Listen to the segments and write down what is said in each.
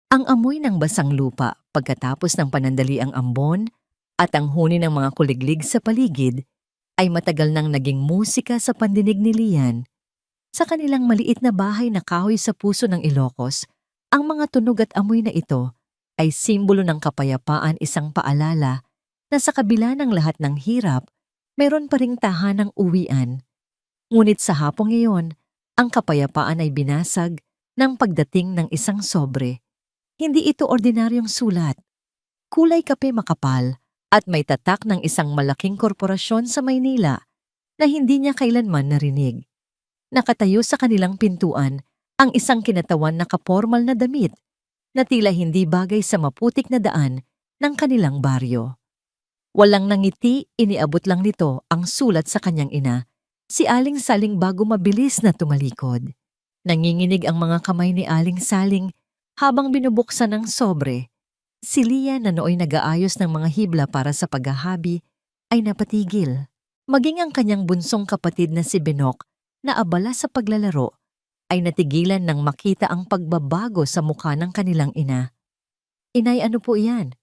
Ang amoy ng basang lupa pagkatapos ng panandaliang ambon at ang huni ng mga kuliglig sa paligid ay matagal nang naging musika sa pandinig ni Lian. Sa kanilang maliit na bahay na kahoy sa puso ng Ilocos, ang mga tunog at amoy na ito ay simbolo ng kapayapaan, isang paalala na sa kabila ng lahat ng hirap, mayroon pa ring tahanang uwian. Ngunit sa hapong iyon, ang kapayapaan ay binasag ng pagdating ng isang sobre. Hindi ito ordinaryong sulat. Kulay kape makapal at may tatak ng isang malaking korporasyon sa Maynila na hindi niya kailanman narinig. Nakatayo sa kanilang pintuan ang isang kinatawan na kapormal na damit na tila hindi bagay sa maputik na daan ng kanilang baryo. Walang nangiti, iniabot lang nito ang sulat sa kanyang ina, si Aling Saling bago mabilis na tumalikod. Nanginginig ang mga kamay ni Aling Saling habang binubuksan ng sobre. Si Lian na nooy nag-aayos ng mga hibla para sa paghahabi ay napatigil. Maging ang kanyang bunsong kapatid na si Benok na abala sa paglalaro ay natigilan nang makita ang pagbabago sa mukha ng kanilang ina. "Inay, ano po iyan?"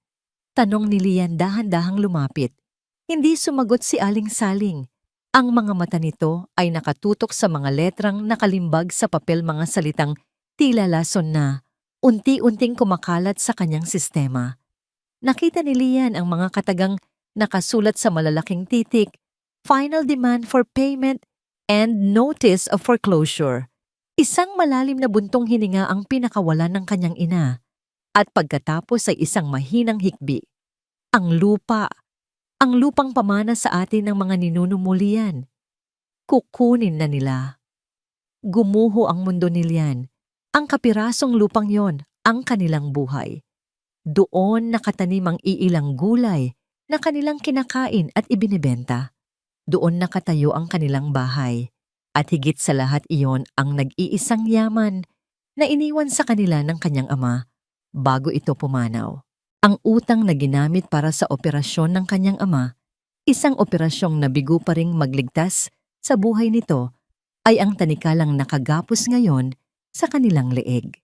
Tanong ni Lian dahan-dahang lumapit. Hindi sumagot si Aling Saling. Ang mga mata nito ay nakatutok sa mga letrang nakalimbag sa papel, mga salitang tila lason na unti-unting kumakalat sa kanyang sistema. Nakita ni Lian ang mga katagang nakasulat sa malalaking titik, "Final demand for payment and notice of foreclosure." Isang malalim na buntong hininga ang pinakawalan ng kanyang ina. At pagkatapos ay isang mahinang hikbi. Ang lupa, ang lupang pamana sa atin ng mga ninuno mo, Lian. Kukunin na nila. Gumuho ang mundo ni Lian. Ang kapirasong lupang yon, ang kanilang buhay. Doon nakatanim ang iilang gulay na kanilang kinakain at ibinebenta. Doon nakatayo ang kanilang bahay. At higit sa lahat iyon ang nag-iisang yaman na iniwan sa kanila ng kanyang ama bago ito pumanaw. Ang utang na ginamit para sa operasyon ng kanyang ama, isang operasyong nabigo pa ring magligtas sa buhay nito, ay ang tanikalang nakagapos ngayon sa kanilang leeg.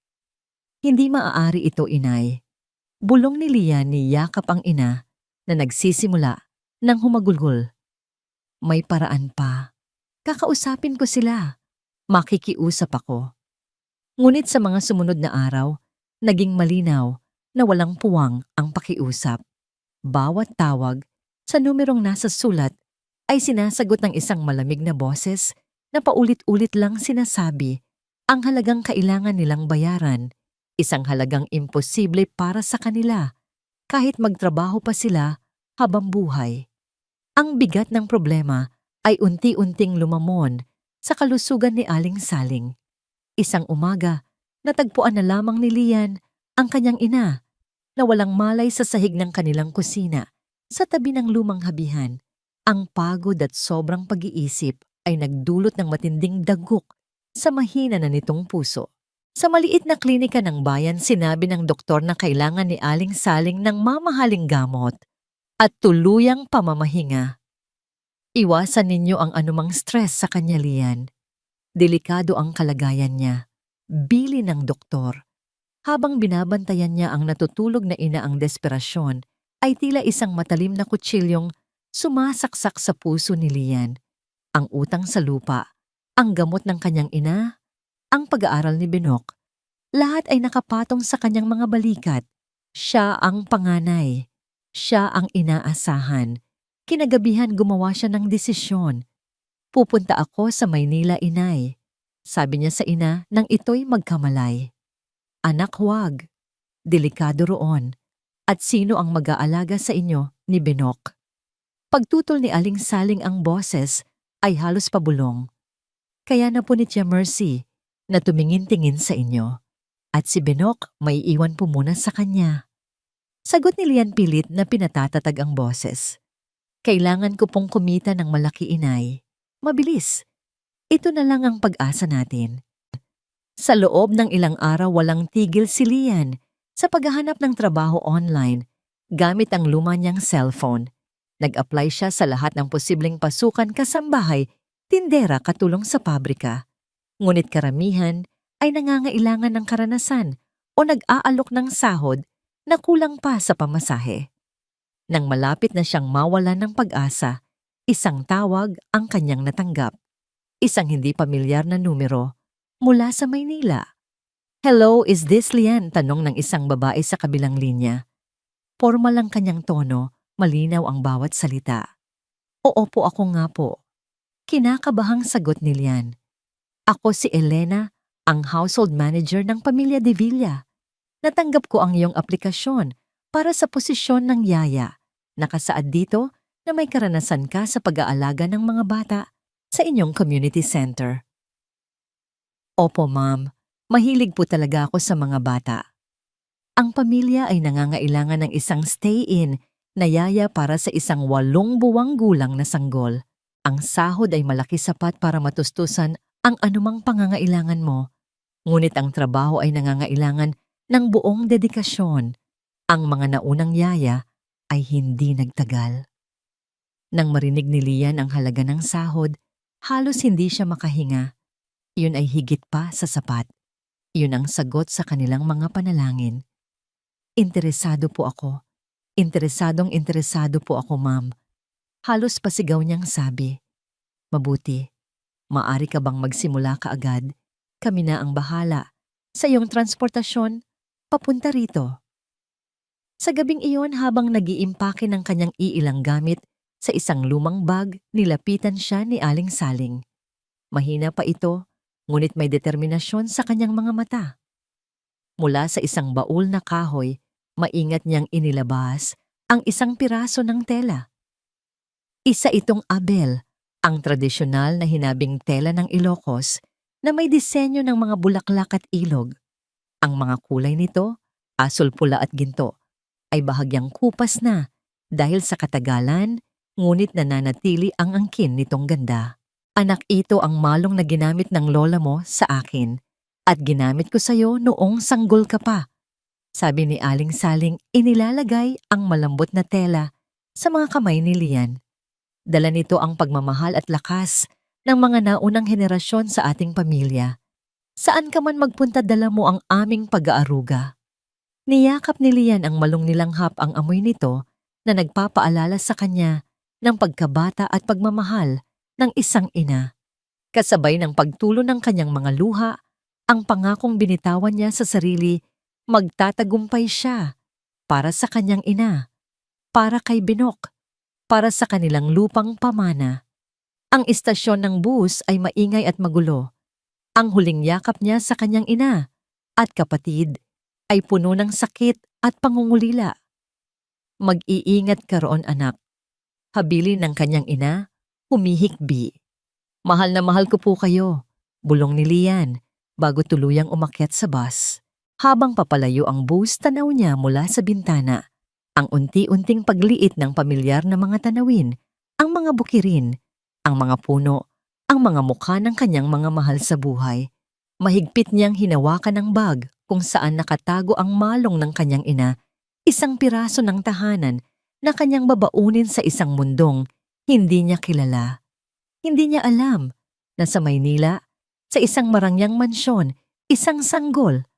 "Hindi maaari ito, inay." Bulong ni Lian, niyakap ang ina na nagsisimula ng humagulgol. "May paraan pa. Kakausapin ko sila. Makikiusap ako." Ngunit sa mga sumunod na araw, naging malinaw na walang puwang ang pakiusap. Bawat tawag sa numerong nasa sulat ay sinasagot ng isang malamig na boses na paulit-ulit lang sinasabi ang halagang kailangan nilang bayaran, isang halagang imposible para sa kanila kahit magtrabaho pa sila habang buhay. Ang bigat ng problema ay unti-unting lumamon sa kalusugan ni Aling Saling. Isang umaga, natagpuan na lamang ni Lian ang kanyang ina na walang malay sa sahig ng kanilang kusina sa tabi ng lumang habihan. Ang pagod at sobrang pag-iisip ay nagdulot ng matinding dagok sa mahina na nitong puso. Sa maliit na klinika ng bayan, sinabi ng doktor na kailangan ni Aling Saling ng mamahaling gamot at tuluyang pamamahinga. Iwasan ninyo ang anumang stress sa kanya, Lian. Delikado ang kalagayan niya. Bili ng doktor. Habang binabantayan niya ang natutulog na ina, ang desperasyon ay tila isang matalim na kutsilyong sumasaksak sa puso ni Lian. Ang utang sa lupa, ang gamot ng kanyang ina, ang pag-aaral ni Benok, lahat ay nakapatong sa kanyang mga balikat. Siya ang panganay. Siya ang inaasahan. Kinagabihan gumawa siya ng desisyon. "Pupunta ako sa Maynila, inay," sabi niya sa ina nang ito'y magkamalay. "Anak, huwag. Delikado roon. At sino ang mag-aalaga sa inyo ni Benok?" Pagtutol ni Aling Saling ang boses ay halos pabulong. "Kaya napunit niya, Mercy, na tumingin-tingin sa inyo. At si Benok may iwan po muna sa kanya." Sagot ni Lian pilit na pinatatatag ang boses. "Kailangan ko pong kumita ng malaki, inay. Mabilis. Ito na lang ang pag-asa natin." Sa loob ng ilang araw, walang tigil si Lian sa paghahanap ng trabaho online gamit ang luma niyang cellphone. Nag-apply siya sa lahat ng posibleng pasukan, kasambahay, tindera, katulong sa pabrika. Ngunit karamihan ay nangangailangan ng karanasan o nag-aalok ng sahod na kulang pa sa pamasahe. Nang malapit na siyang mawalan ng pag-asa, isang tawag ang kanyang natanggap. Isang hindi pamilyar na numero mula sa Maynila. "Hello, is this Lian?" tanong ng isang babae sa kabilang linya. Pormal ang kanyang tono, malinaw ang bawat salita. "Oo po, ako nga po." Kinakabahang sagot ni Lian. "Ako si Elena, ang household manager ng pamilya De Villa. Natanggap ko ang iyong aplikasyon para sa posisyon ng yaya. Nakasaad dito na may karanasan ka sa pag-aalaga ng mga bata sa inyong community center." "Opo, ma'am. Mahilig po talaga ako sa mga bata." Ang pamilya ay nangangailangan ng isang stay-in na yaya para sa isang 8 buwang gulang na sanggol. Ang sahod ay malaki sapat para matustusan ang anumang pangangailangan mo. Ngunit ang trabaho ay nangangailangan ng buong dedikasyon. Ang mga naunang yaya ay hindi nagtagal. Nang marinig ni Lian ang halaga ng sahod, halos hindi siya makahinga. Yun ay higit pa sa sapat. Yun ang sagot sa kanilang mga panalangin. "Interesado po ako. Interesado po ako, ma'am." Halos pasigaw niyang sabi. "Mabuti. Maari ka bang magsimula kaagad? Kami na ang bahala sa iyong transportasyon papunta rito." Sa gabing iyon, habang nag-iimpake ng kanyang iilang gamit sa isang lumang bag, nilapitan siya ni Aling Saling. Mahina pa ito, ngunit may determinasyon sa kanyang mga mata. Mula sa isang baul na kahoy, maingat niyang inilabas ang isang piraso ng tela. Isa itong abel, ang tradisyonal na hinabing tela ng Ilocos na may disenyo ng mga bulaklak at ilog. Ang mga kulay nito, asul, pula at ginto, ay bahagyang kupas na dahil sa katagalan, ngunit nananatili ang angkin nitong ganda. "Anak, ito ang malong na ginamit ng lola mo sa akin at ginamit ko sa'yo noong sanggol ka pa," sabi ni Aling Saling, inilalagay ang malambot na tela sa mga kamay ni Lian. Dala nito ang pagmamahal at lakas ng mga naunang henerasyon sa ating pamilya. "Saan ka man magpunta, dala mo ang aming pag-aaruga." Niyakap ni Lian ang malong nilanghap, ang amoy nito na nagpapaalala sa kanya ng pagkabata at pagmamahal ng isang ina. Kasabay ng pagtulo ng kanyang mga luha, ang pangakong binitawan niya sa sarili, magtatagumpay siya para sa kanyang ina, para kay Binok, para sa kanilang lupang pamana. Ang istasyon ng bus ay maingay at magulo. Ang huling yakap niya sa kanyang ina at kapatid ay puno ng sakit at pangungulila. "Mag-iingat ka roon, anak." Habilin ng kanyang ina, humihikbi. Mahal na mahal ko po kayo," bulong ni Lian bago tuluyang umakyat sa bus. Habang papalayo ang bus, tanaw niya mula sa bintana ang unti-unting pagliit ng pamilyar na mga tanawin, ang mga bukirin, ang mga puno, ang mga mukha ng kanyang mga mahal sa buhay. Mahigpit niyang hinawakan ang bag kung saan nakatago ang malong ng kanyang ina, isang piraso ng tahanan na kanyang babaunin sa isang mundong hindi niya kilala. Hindi niya alam na sa Maynila, sa isang marangyang mansyon, isang sanggol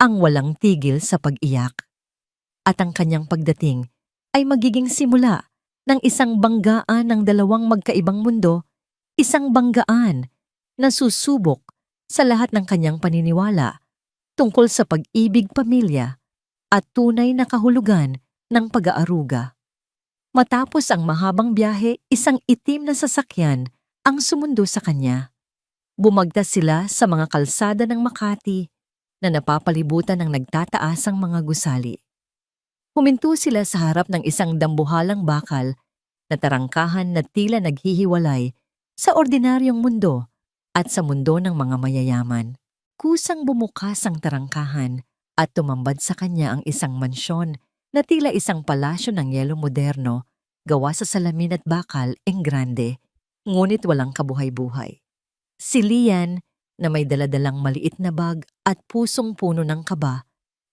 ang walang tigil sa pag-iyak. At ang kanyang pagdating ay magiging simula ng isang banggaan ng dalawang magkaibang mundo, isang banggaan na susubok sa lahat ng kanyang paniniwala tungkol sa pag-ibig, pamilya at tunay na kahulugan ng pag-aaruga. Matapos ang mahabang biyahe, isang itim na sasakyan ang sumundo sa kanya. Bumagtas sila sa mga kalsada ng Makati na napapalibutan ng nagtataasang mga gusali. Huminto sila sa harap ng isang dambuhalang bakal na tarangkahan na tila naghihiwalay sa ordinaryong mundo at sa mundo ng mga mayayaman. Kusang bumukas ang tarangkahan at tumambad sa kanya ang isang mansyon na tila isang palasyo ng yelo moderno gawa sa salamin at bakal grande, ngunit walang kabuhay-buhay. Si Lian, na may daladalang maliit na bag at pusong puno ng kaba,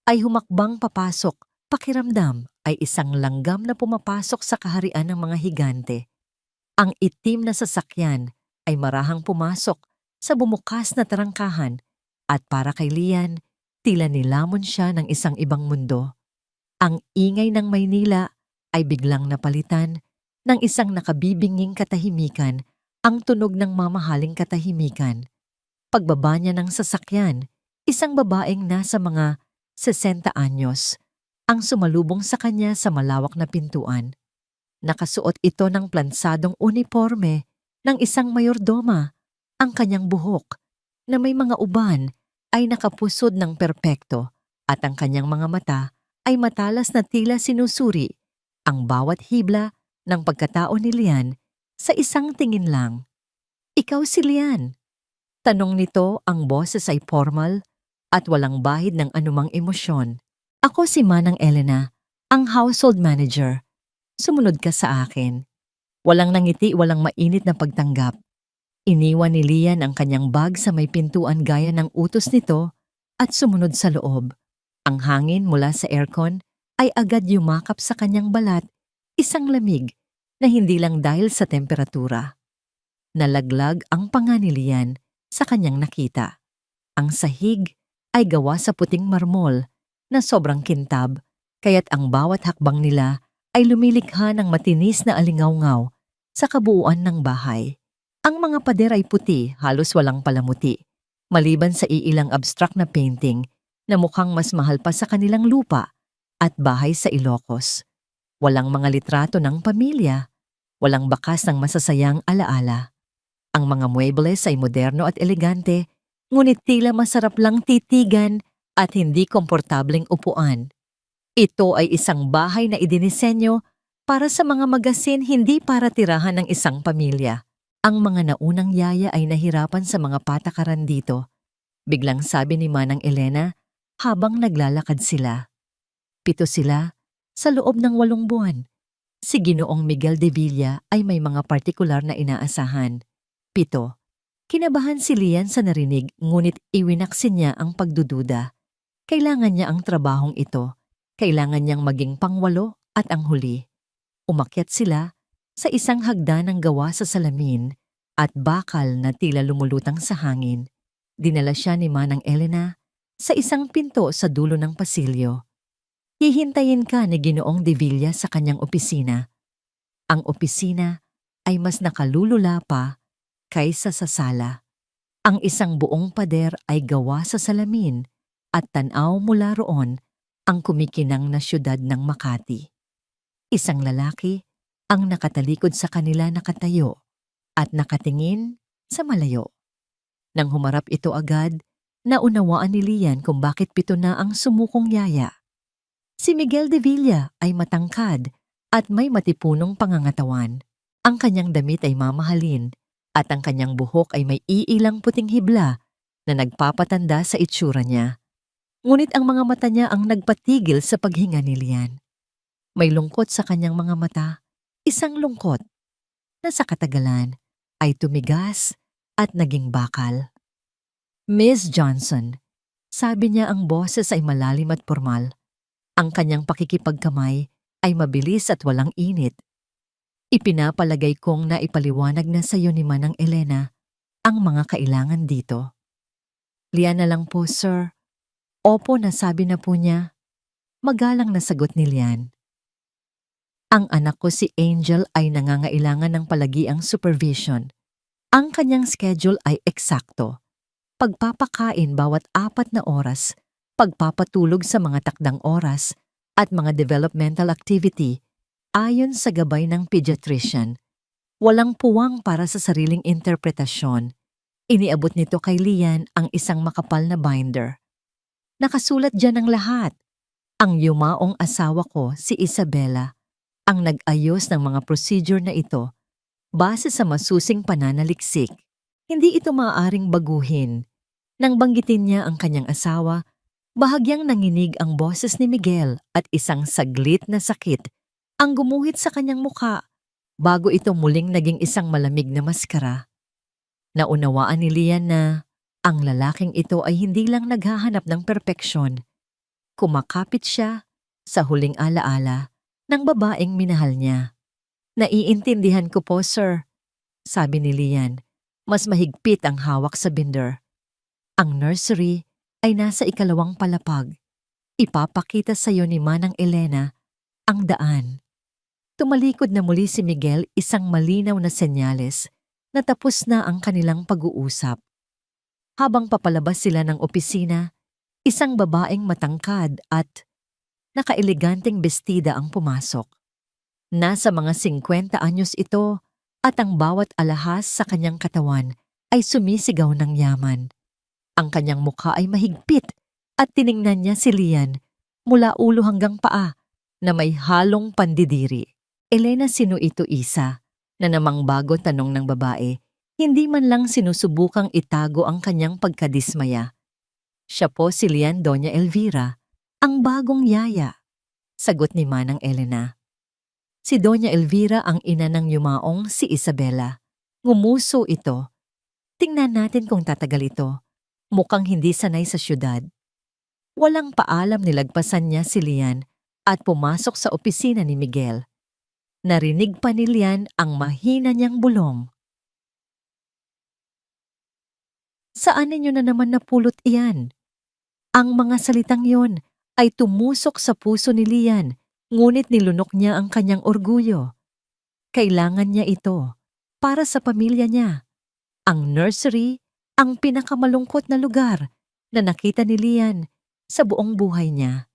ay humakbang papasok. Pakiramdam ay isang langgam na pumapasok sa kaharian ng mga higante. Ang itim na sasakyan ay marahang pumasok sa bumukas na tarangkahan at para kay Lian, Tila nilamon siya ng isang ibang mundo. Ang ingay ng Maynila ay biglang napalitan ng isang nakabibinging katahimikan, ang tunog ng mamahaling katahimikan. Pagbaba niya ng sasakyan, isang babaeng nasa mga 60 anyos ang sumalubong sa kanya sa malawak na pintuan. Nakasuot ito ng plansadong uniforme ng isang mayordoma. Ang kanyang buhok na may mga uban ay nakapusod ng perpekto at ang kanyang mga mata ay matalas na tila sinusuri ang bawat hibla ng pagkatao ni Lian sa isang tingin lang. "Ikaw si Lian?" Tanong nito, ang boses ay formal at walang bahid ng anumang emosyon. "Ako si Manang Elena, ang household manager. Sumunod ka sa akin." Walang nangiti, walang mainit na pagtanggap. Iniwan ni Lian ang kanyang bag sa may pintuan gaya ng utos nito at sumunod sa loob. Ang hangin mula sa aircon ay agad yumakap sa kanyang balat, isang lamig na hindi lang dahil sa temperatura. Nalaglag ang panga ni Lian sa kanyang nakita. Ang sahig ay gawa sa puting marmol na sobrang kintab, kaya't ang bawat hakbang nila ay lumilikha ng matinis na alingawngaw sa kabuuan ng bahay. Ang mga pader ay puti, halos walang palamuti, maliban sa iilang abstract na painting na mukhang mas mahal pa sa kanilang lupa at bahay sa Ilocos. Walang mga litrato ng pamilya, walang bakas ng masasayang alaala. Ang mga muebles ay moderno at elegante, ngunit tila masarap lang titigan at hindi komportableng upuan. Ito ay isang bahay na idinisenyo para sa mga magasin, hindi para tirahan ng isang pamilya. Ang mga naunang yaya ay nahirapan sa mga patakaran dito. Biglang sabi ni Manang Elena habang naglalakad sila. 7 sila sa loob ng 8 buwan. Si Ginoong Miguel de Villa ay may mga partikular na inaasahan. 7. Kinabahan si Lian sa narinig, ngunit iwinaksin niya ang pagdududa. Kailangan niya ang trabahong ito. Kailangan niyang maging pang-8 at ang huli. Umakyat sila sa isang hagdanang gawa sa salamin at bakal na tila lumulutang sa hangin. Dinala siya ni Manang Elena sa isang pinto sa dulo ng pasilyo. "Hihintayin ka ni Ginoong de Villa sa kanyang opisina." Ang opisina ay mas nakalulula pa kaysa sa sala. Ang isang buong pader ay gawa sa salamin at tanaw mula roon ang kumikinang na siyudad ng Makati. Isang lalaki ang nakatalikod sa kanila, nakatayo at nakatingin sa malayo. Nang humarap ito agad, naunawaan ni Lian kung bakit 7 na ang sumukong yaya. Si Miguel de Villa ay matangkad at may matipunong pangangatawan. Ang kanyang damit ay mamahalin at ang kanyang buhok ay may iilang puting hibla na nagpapatanda sa itsura niya. Ngunit ang mga mata niya ang nagpatigil sa paghinga ni Lian. May lungkot sa kanyang mga mata, isang lungkot na sa katagalan ay tumigas at naging bakal. "Miss Johnson," sabi niya, ang boses ay malalim at formal. Ang kanyang pakikipagkamay ay mabilis at walang init. "Ipinapalagay kong naipaliwanag na sa iyo ni Manang Elena ang mga kailangan dito." "Lian na lang po, sir." "Opo, nasabi na po niya." Magalang na sagot ni Lian. "Ang anak ko si Angel ay nangangailangan ng palagiang supervision. Ang kanyang schedule ay eksakto. Pagpapakain bawat 4 na oras, pagpapatulog sa mga takdang oras, at mga developmental activity ayon sa gabay ng pediatrician. Walang puwang para sa sariling interpretasyon." Iniabot nito kay Lian ang isang makapal na binder. Nakasulat diyan ang lahat. Ang yumaong asawa ko, si Isabela, ang nag-ayos ng mga procedure na ito base sa masusing pananaliksik. Hindi ito maaaring baguhin. Nang banggitin niya ang kanyang asawa, bahagyang nanginig ang boses ni Miguel at isang saglit na sakit ang gumuhit sa kanyang mukha bago ito muling naging isang malamig na maskara. Naunawaan ni Lian na ang lalaking ito ay hindi lang naghahanap ng perpeksyon. Kumakapit siya sa huling alaala ng babaeng minahal niya. "Naiintindihan ko po, sir," sabi ni Lian. Mas mahigpit ang hawak sa binder. "Ang nursery ay nasa ikalawang palapag. Ipapakita sa iyo ni Manang Elena ang daan. Tumalikod na muli si Miguel, isang malinaw na senyales na tapos na ang kanilang pag-uusap. Habang papalabas sila ng opisina, isang babaeng matangkad at nakaeleganteng bestida ang pumasok. Nasa mga 50 anyos ito at ang bawat alahas sa kanyang katawan ay sumisigaw ng yaman. Ang kanyang mukha ay mahigpit at tiningnan niya si Lian mula ulo hanggang paa na may halong pandidiri. Elena, sino ito, Isa? Na namang bago tanong ng babae, hindi man lang sinusubukang itago ang kanyang pagkadismaya. Siya po si Lian, Doña Elvira, ang bagong yaya. Sagot ni Manang Elena. Si Doña Elvira ang ina ng yumaong si Isabela. Ngumuso ito. Tingnan natin kung tatagal ito. Mukhang hindi sanay sa syudad. Walang paalam, nilagpasan niya si Lian at pumasok sa opisina ni Miguel. Narinig pa ni Lian ang mahina niyang bulong. Saan ninyo na naman napulot iyan? Ang mga salitang yon ay tumusok sa puso ni Lian, ngunit nilunok niya ang kanyang orgulyo. Kailangan niya ito para sa pamilya niya. Ang nursery, ang pinakamalungkot na lugar na nakita ni Lian sa buong buhay niya.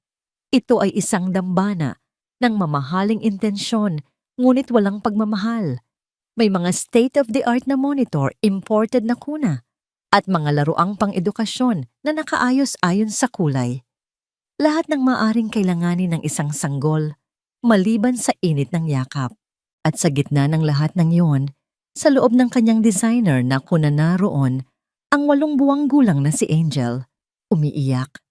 Ito ay isang dambana ng mamahaling intensyon, ngunit walang pagmamahal. May mga state-of-the-art na monitor, imported na kuna, at mga laruang pang-edukasyon na nakaayos ayon sa kulay. Lahat ng maaring kailanganin ng isang sanggol, maliban sa init ng yakap. At sa gitna ng lahat ng iyon, sa loob ng kanyang designer na kuna naroon, ang 8 buwang gulang na si Angel, umiiyak.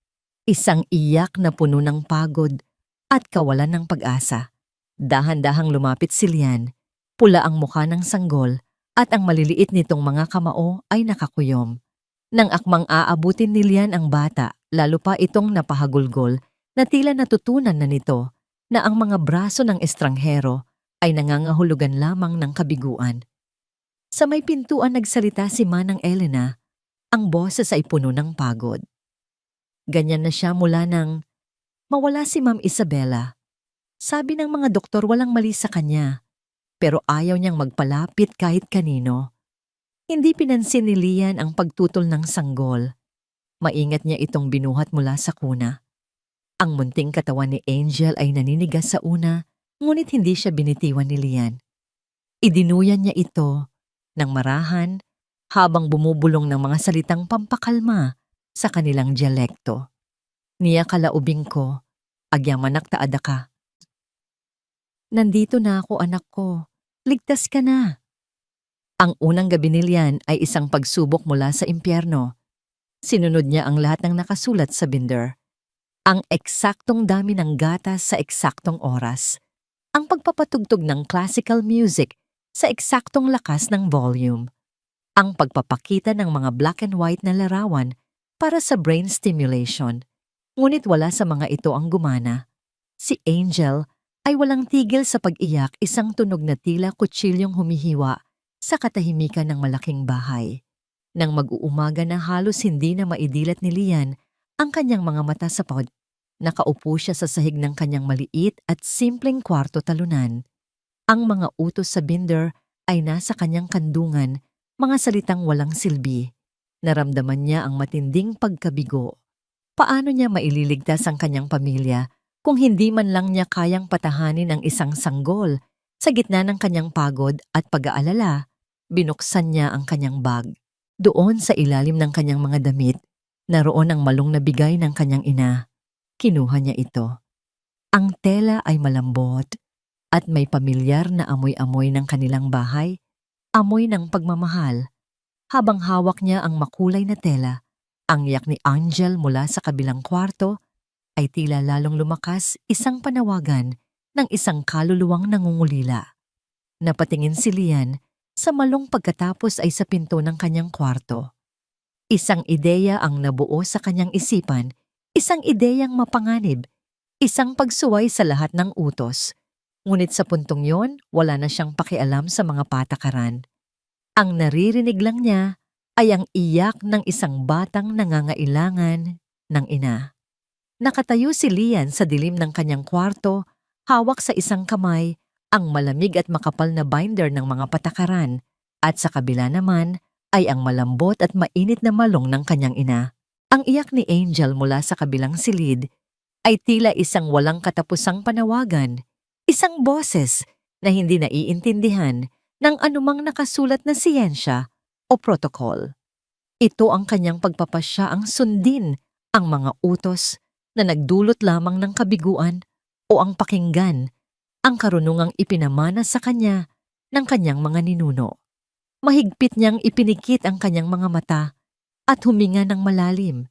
Isang iyak na puno ng pagod at kawalan ng pag-asa. Dahan-dahang lumapit si Lian, pula ang mukha ng sanggol at ang maliliit nitong mga kamao ay nakakuyom. Nang akmang aabutin ni Lian ang bata, lalo pa itong napahagulgol na tila natutunan na nito na ang mga braso ng estranghero ay nangangahulugan lamang ng kabiguan. Sa may pintuan nagsalita si Manang Elena, ang boses ay puno ng pagod. Ganyan na siya mula nang mawala si Ma'am Isabela. Sabi ng mga doktor walang mali sa kanya, pero ayaw niyang magpalapit kahit kanino. Hindi pinansin ni Lian ang pagtutol ng sanggol. Maingat niya itong binuhat mula sa kuna. Ang munting katawan ni Angel ay naninigas sa una, ngunit hindi siya binitiwan ni Lian. Idinuyan niya ito ng marahan habang bumubulong ng mga salitang pampakalma sa kanilang dialekto. Niya kalaubing ko, agyamanak taada ka. Nandito na ako, anak ko. Ligtas ka na. Ang unang gabi ni Lian ay isang pagsubok mula sa impyerno. Sinunod niya ang lahat ng nakasulat sa binder. Ang eksaktong dami ng gatas sa eksaktong oras. Ang pagpapatugtog ng classical music sa eksaktong lakas ng volume. Ang pagpapakita ng mga black and white na larawan para sa brain stimulation. Ngunit wala sa mga ito ang gumana. Si Angel ay walang tigil sa pag-iyak, isang tunog na tila kutsilyong humihiwa sa katahimikan ng malaking bahay. Nang mag-uumaga na halos hindi na maidilat ni Lian ang kanyang mga mata sa pod, nakaupo siya sa sahig ng kanyang maliit at simpleng kwarto talunan. Ang mga utos sa binder ay nasa kanyang kandungan, mga salitang walang silbi. Naramdaman niya ang matinding pagkabigo. Paano niya maililigtas ang kanyang pamilya kung hindi man lang niya kayang patahanin ang isang sanggol? Sa gitna ng kanyang pagod at pag-aalala, binuksan niya ang kanyang bag. Doon sa ilalim ng kanyang mga damit, naroon ang malong na bigay ng kanyang ina. Kinuha niya ito. Ang tela ay malambot at may pamilyar na amoy-amoy ng kanilang bahay, amoy ng pagmamahal. Habang hawak niya ang makulay na tela, ang iyak ni Angel mula sa kabilang kwarto ay tila lalong lumakas, isang panawagan ng isang kaluluwang nangungulila. Napatingin si Lian sa malong pagkatapos ay sa pinto ng kanyang kwarto. Isang ideya ang nabuo sa kanyang isipan, isang ideyang mapanganib, isang pagsuway sa lahat ng utos. Ngunit sa puntong yon, wala na siyang pakialam sa mga patakaran. Ang naririnig lang niya ay ang iyak ng isang batang nangangailangan ng ina. Nakatayo si Lian sa dilim ng kanyang kwarto, hawak sa isang kamay ang malamig at makapal na binder ng mga patakaran at sa kabila naman ay ang malambot at mainit na malong ng kanyang ina. Ang iyak ni Angel mula sa kabilang silid ay tila isang walang katapusang panawagan, isang boses na hindi naiintindihan ng anumang nakasulat na siyensya o protocol. Ito ang kanyang pagpapasyaang sundin ang mga utos na nagdulot lamang ng kabiguan o ang pakinggan ang karunungang ipinamana sa kanya ng kanyang mga ninuno. Mahigpit niyang ipinikit ang kanyang mga mata at huminga ng malalim.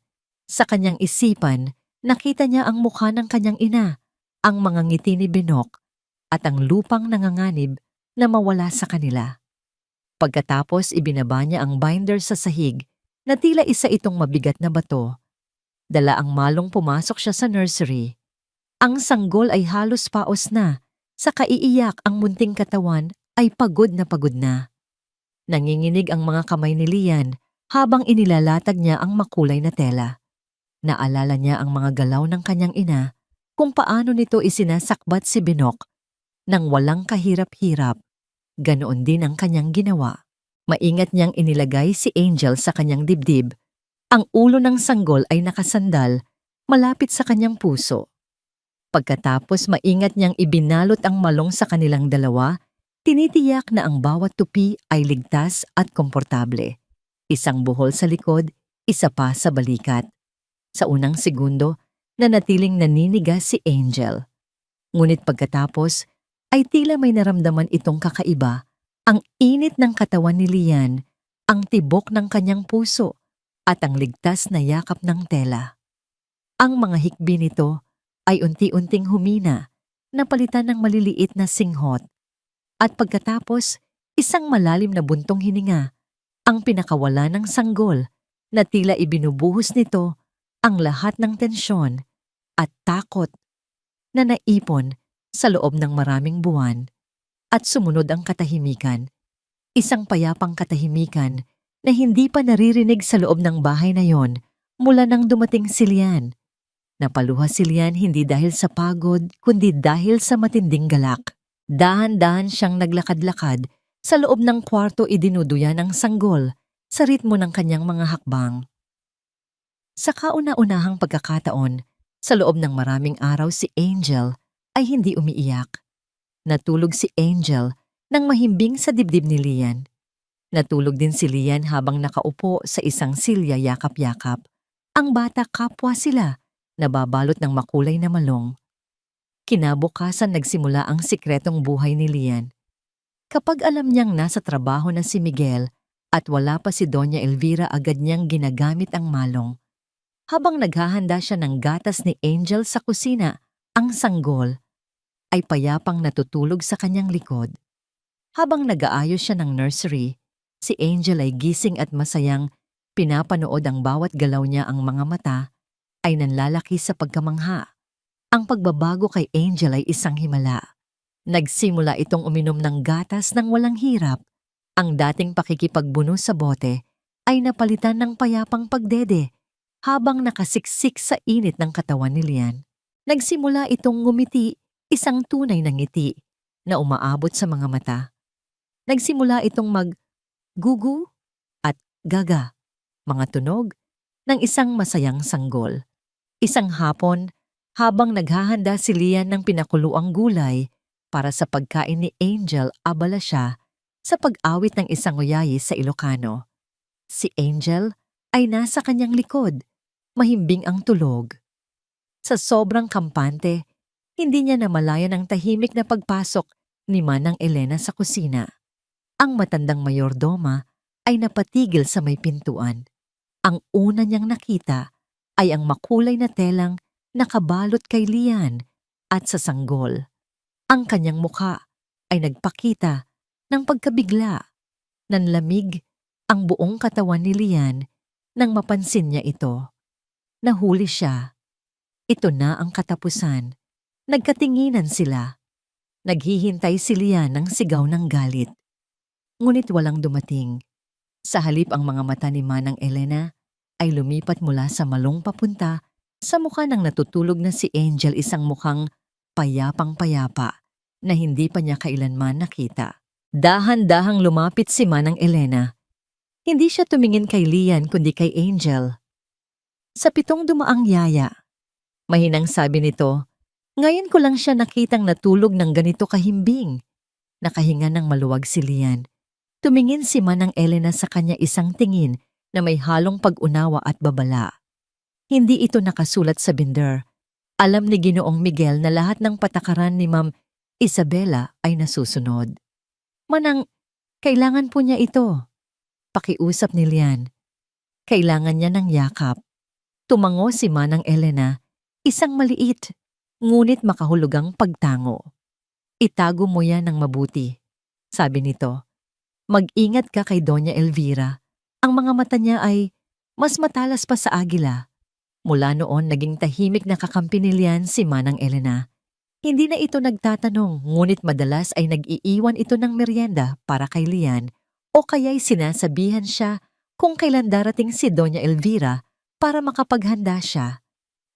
Sa kanyang isipan, nakita niya ang mukha ng kanyang ina, ang mga ngiti ni Binok at ang lupang nanganganib na mawala sa kanila. Pagkatapos ibinaba niya ang binder sa sahig na tila isa itong mabigat na bato. Dala ang malong pumasok siya sa nursery. Ang sanggol ay halos paos na, sa kaiiyak ang munting katawan ay pagod na. Nanginginig ang mga kamay ni Lian habang inilalatag niya ang makulay na tela. Naalala niya ang mga galaw ng kanyang ina, kung paano nito isinasakbat si Binok nang walang kahirap-hirap. Ganoon din ang kanyang ginawa. Maingat niyang inilagay si Angel sa kanyang dibdib. Ang ulo ng sanggol ay nakasandal, malapit sa kanyang puso. Pagkatapos maingat niyang ibinalot ang malong sa kanilang dalawa, tinitiyak na ang bawat tupi ay ligtas at komportable. Isang buhol sa likod, isa pa sa balikat. Sa unang segundo, nanatiling naninigas si Angel. Ngunit pagkatapos, ay tila may naramdaman itong kakaiba. Ang init ng katawan ni Lian, ang tibok ng kanyang puso, at ang ligtas na yakap ng tela. Ang mga hikbi nito ay unti-unting humina, napalitan ng maliliit na singhot. At pagkatapos, isang malalim na buntong hininga, ang pinakawala ng sanggol na tila ibinubuhos nito ang lahat ng tensyon at takot na naipon sa loob ng maraming buwan. At sumunod ang katahimikan, isang payapang katahimikan na hindi pa naririnig sa loob ng bahay na yon mula nang dumating si Lian. Napaluha si Lian hindi dahil sa pagod kundi dahil sa matinding galak. Dahan-dahan siyang naglakad-lakad sa loob ng kwarto, idinuduyan ng sanggol sa ritmo ng kanyang mga hakbang. Sa kauna-unahang pagkakataon, sa loob ng maraming araw si Angel ay hindi umiiyak. Natulog si Angel nang mahimbing sa dibdib ni Lian. Natulog din si Lian habang nakaupo sa isang silya yakap-yakap. Ang bata kapwa sila, nababalot ng makulay na malong. Kinabukasan nagsimula ang sikretong buhay ni Lian. Kapag alam niyang nasa trabaho na si Miguel at wala pa si Doña Elvira, agad niyang ginagamit ang malong. Habang naghahanda siya ng gatas ni Angel sa kusina, ang sanggol ay payapang natutulog sa kanyang likod. Habang nag-aayos siya ng nursery, si Angel ay gising at masayang pinapanood ang bawat galaw niya. Ang mga mata ay nanlalaki sa pagkamangha. Ang pagbabago kay Angel ay isang himala. Nagsimula itong uminom ng gatas ng walang hirap. Ang dating pakikipagbuno sa bote ay napalitan ng payapang pagdede habang nakasiksik sa init ng katawan ni Lian. Nagsimula itong ngumiti, isang tunay na ngiti na umaabot sa mga mata. Nagsimula itong mag-gugu at gaga, mga tunog ng isang masayang sanggol. Isang hapon, habang naghahanda si Lian ng pinakuluang gulay para sa pagkain ni Angel, abala siya sa pag-awit ng isang uyayi sa Ilocano. Si Angel ay nasa kanyang likod, mahimbing ang tulog. Sa sobrang kampante, hindi niya namalayan ang tahimik na pagpasok ni Manang Elena sa kusina. Ang matandang mayordoma ay napatigil sa may pintuan. Ang una niyang nakita ay ang makulay na telang nakabalot kay Lian at sa sanggol. Ang kanyang mukha ay nagpakita ng pagkabigla. Nanlamig ang buong katawan ni Lian nang mapansin niya ito. Nahuli siya. Ito na ang katapusan. Nagkatinginan sila. Naghihintay si Lian ng sigaw ng galit. Ngunit walang dumating. Sa halip, ang mga mata ni Manang Elena ay lumipat mula sa malong papunta sa mukha ng natutulog na si Angel, isang mukhang payapang-payapa na hindi pa niya kailanman nakita. Dahan-dahang lumapit si Manang Elena. Hindi siya tumingin kay Lian kundi kay Angel. Sa 7 dumaang yaya, mahinang sabi nito, ngayon ko lang siya nakitang natulog ng ganito kahimbing. Nakahinga ng maluwag si Lian. Tumingin si Manang Elena sa kanya, isang tingin na may halong pag-unawa at babala. Hindi ito nakasulat sa binder. Alam ni Ginoong Miguel na lahat ng patakaran ni Ma'am Isabela ay nasusunod. Manang, kailangan po niya ito. Pakiusap ni Lian. Kailangan niya ng yakap. Tumango si Manang Elena, isang maliit, ngunit makahulugang pagtango. Itago mo yan ng mabuti, sabi nito. Mag-ingat ka kay Doña Elvira. Ang mga mata niya ay mas matalas pa sa agila. Mula noon naging tahimik na kakampi ni Lian si Manang Elena. Hindi na ito nagtatanong, ngunit madalas ay nag-iiwan ito ng merienda para kay Lian o kaya'y sinasabihan siya kung kailan darating si Doña Elvira para makapaghanda siya.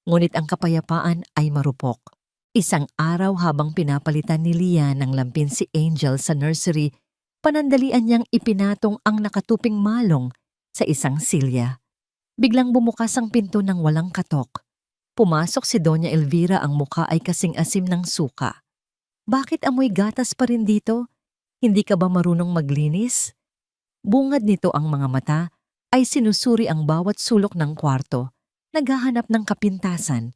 Ngunit ang kapayapaan ay marupok. Isang araw habang pinapalitan ni Lian ng lampin si Angel sa nursery, panandalian niyang ipinatong ang nakatuping malong sa isang silya. Biglang bumukas ang pinto ng walang katok. Pumasok si Doña Elvira, ang mukha ay kasing asim ng suka. Bakit amoy gatas pa rin dito? Hindi ka ba marunong maglinis? Bungad nito ang mga mata ay sinusuri ang bawat sulok ng kwarto, naghahanap ng kapintasan.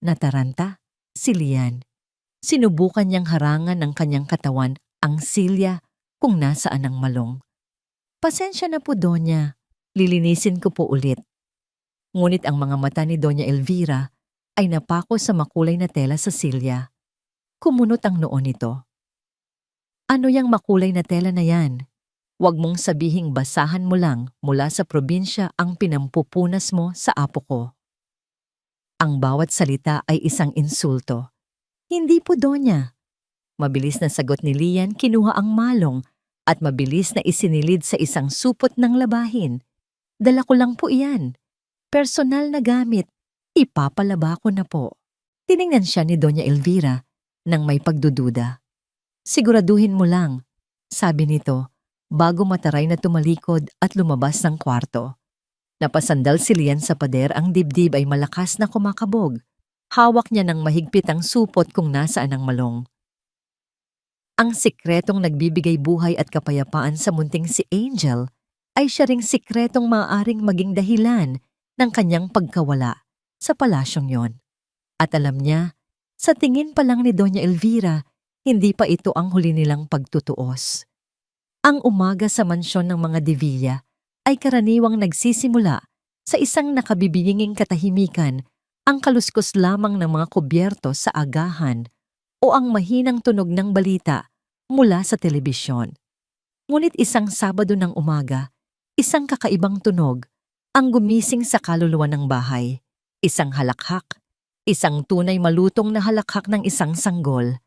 Nataranta si Lian. Sinubukan niyang harangan ng kanyang katawan ang silya kung nasaan ang malong. Pasensya na po, Donya. Lilinisin ko po ulit. Ngunit ang mga mata ni Doña Elvira ay napako sa makulay na tela sa silya. Kumunot ang noo nito. Ano yang makulay na tela na yan? Huwag mong sabihing basahan mo lang mula sa probinsya ang pinampupunas mo sa apo ko. Ang bawat salita ay isang insulto. Hindi po, Donya. Mabilis na sagot ni Lian, kinuha ang malong at mabilis na isinilid sa isang supot ng labahin. Dala ko lang po iyan. Personal na gamit. Ipapalaba ko na po. Tiningnan siya ni Doña Elvira nang may pagdududa. Siguraduhin mo lang, sabi nito, bago mataray na tumalikod at lumabas ng kwarto. Napasandal si Lian sa pader, ang dibdib ay malakas na kumakabog. Hawak niya ng mahigpit ang supot kung nasaan ang malong. Ang sikretong nagbibigay buhay at kapayapaan sa munting si Angel ay siya ring sikretong maaaring maging dahilan ng kanyang pagkawala sa palasyong yon. At alam niya, sa tingin pa lang ni Doña Elvira, hindi pa ito ang huli nilang pagtutuos. Ang umaga sa mansyon ng mga De Villa ay karaniwang nagsisimula sa isang nakabibinging katahimikan, ang kaluskos lamang ng mga kubyerto sa agahan o ang mahinang tunog ng balita mula sa telebisyon. Ngunit isang Sabado ng umaga, isang kakaibang tunog ang gumising sa kaluluwa ng bahay. Isang halakhak, isang tunay malutong na halakhak ng isang sanggol.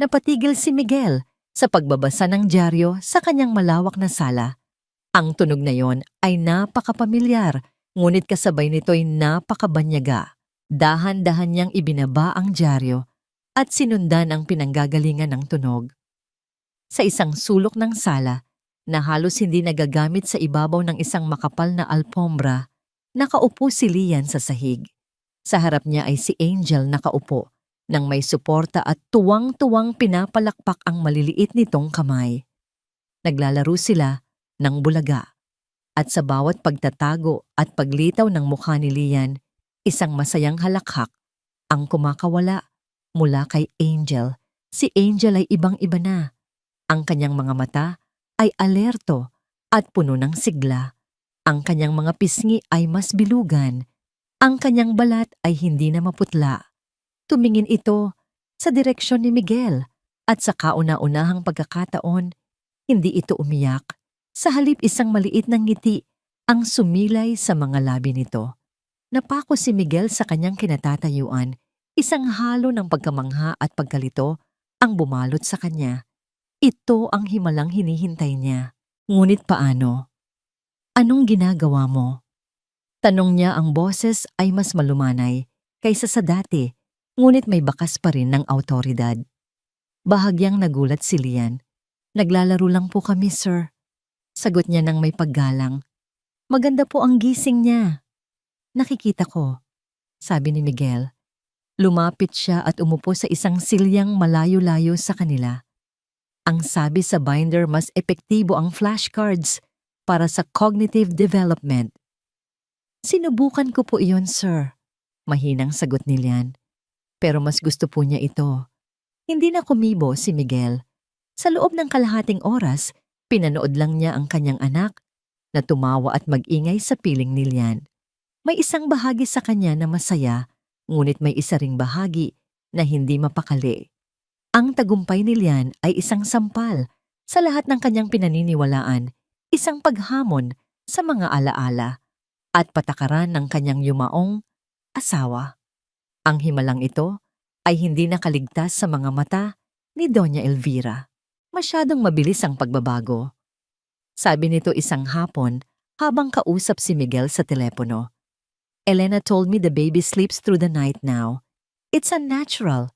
Napatigil si Miguel sa pagbabasa ng dyaryo sa kanyang malawak na sala. Ang tunog na yon ay napakapamilyar, ngunit kasabay nito'y napakabanyaga. Dahan-dahan niyang ibinaba ang dyaryo at sinundan ang pinanggagalingan ng tunog. Sa isang sulok ng sala, na halos hindi nagagamit sa ibabaw ng isang makapal na alpombra, nakaupo si Lian sa sahig. Sa harap niya ay si Angel nakaupo, nang may suporta at tuwang-tuwang pinapalakpak ang maliliit nitong kamay. Naglalaro sila ng bulaga, at sa bawat pagtatago at paglitaw ng mukha ni Lian, isang masayang halakhak ang kumakawala mula kay Angel. Si Angel ay ibang-iba na. Ang kanyang mga mata ay alerto at puno ng sigla. Ang kanyang mga pisngi ay mas bilugan. Ang kanyang balat ay hindi na maputla. Tumingin ito sa direksyon ni Miguel at sa kauna-unahang pagkakataon, hindi ito umiyak. Sa halip isang maliit na ngiti ang sumilay sa mga labi nito. Napako si Miguel sa kanyang kinatatayuan. Isang halo ng pagkamangha at pagkalito ang bumalot sa kanya. Ito ang himalang hinihintay niya. Ngunit paano? Anong ginagawa mo? Tanong niya, ang boses ay mas malumanay kaysa sa dati, ngunit may bakas pa rin ng awtoridad. Bahagyang nagulat si Lian. Naglalaro lang po kami, sir. Sagot niya ng may paggalang. Maganda po ang gising niya. Nakikita ko, sabi ni Miguel. Lumapit siya at umupo sa isang silyang malayo-layo sa kanila. Ang sabi sa binder, mas epektibo ang flashcards para sa cognitive development. Sinubukan ko po iyon, sir. Mahinang sagot ni Lian. Pero mas gusto po niya ito. Hindi na kumibo si Miguel. Sa loob ng kalahating oras, pinanood lang niya ang kanyang anak na tumawa at mag-ingay sa piling ni Lian. May isang bahagi sa kanya na masaya, ngunit may isa ring bahagi na hindi mapakali. Ang tagumpay ni Lian ay isang sampal sa lahat ng kanyang pinaniniwalaan, isang paghamon sa mga alaala at patakaran ng kanyang yumaong asawa. Ang himalang ito ay hindi nakaligtas sa mga mata ni Doña Elvira. Masyadong mabilis ang pagbabago. Sabi nito isang hapon habang kausap si Miguel sa telepono. Elena told me the baby sleeps through the night now. It's unnatural.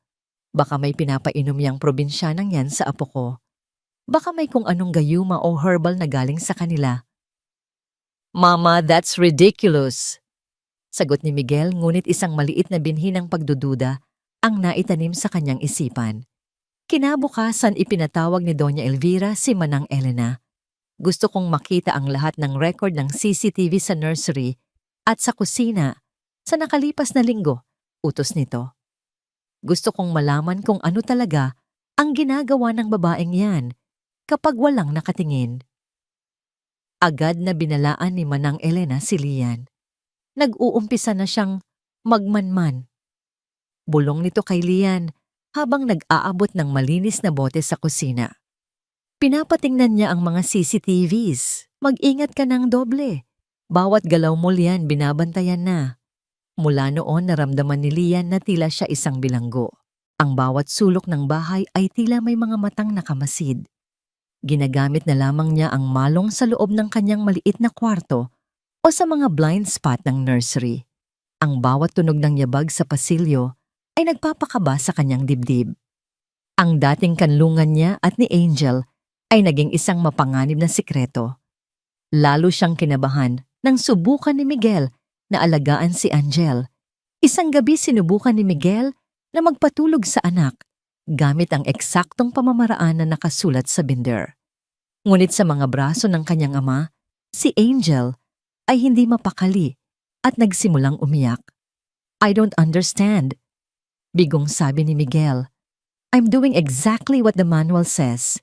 Baka may pinapainom yang probinsyanang yan sa apo ko. Baka may kung anong gayuma o herbal na galing sa kanila. Mama, that's ridiculous. Sagot ni Miguel, ngunit isang maliit na binhi ng pagdududa ang naitanim sa kanyang isipan. Kinabukasan ipinatawag ni Doña Elvira si Manang Elena. Gusto kong makita ang lahat ng record ng CCTV sa nursery at sa kusina sa nakalipas na linggo, utos nito. Gusto kong malaman kung ano talaga ang ginagawa ng babaeng yan kapag walang nakatingin. Agad na binalaan ni Manang Elena si Lian. Nag-uumpisa na siyang magmanman. Bulong nito kay Lian habang nag-aabot ng malinis na bote sa kusina. Pinapatingnan niya ang mga CCTVs. Mag-ingat ka ng doble. Bawat galaw mo, Lian, binabantayan na. Mula noon naramdaman ni Lian na tila siya isang bilanggo. Ang bawat sulok ng bahay ay tila may mga matang nakamasid. Ginagamit na lamang niya ang malong sa loob ng kanyang maliit na kwarto o sa mga blind spot ng nursery. Ang bawat tunog ng yabag sa pasilyo ay nagpapakaba sa kanyang dibdib. Ang dating kanlungan niya at ni Angel ay naging isang mapanganib na sikreto. Lalo siyang kinabahan nang subukan ni Miguel na alagaan si Angel. Isang gabi sinubukan ni Miguel na magpatulog sa anak gamit ang eksaktong pamamaraan na nakasulat sa binder. Ngunit sa mga braso ng kanyang ama, si Angel ay hindi mapakali at nagsimulang umiyak. I don't understand. Bigong sabi ni Miguel. I'm doing exactly what the manual says.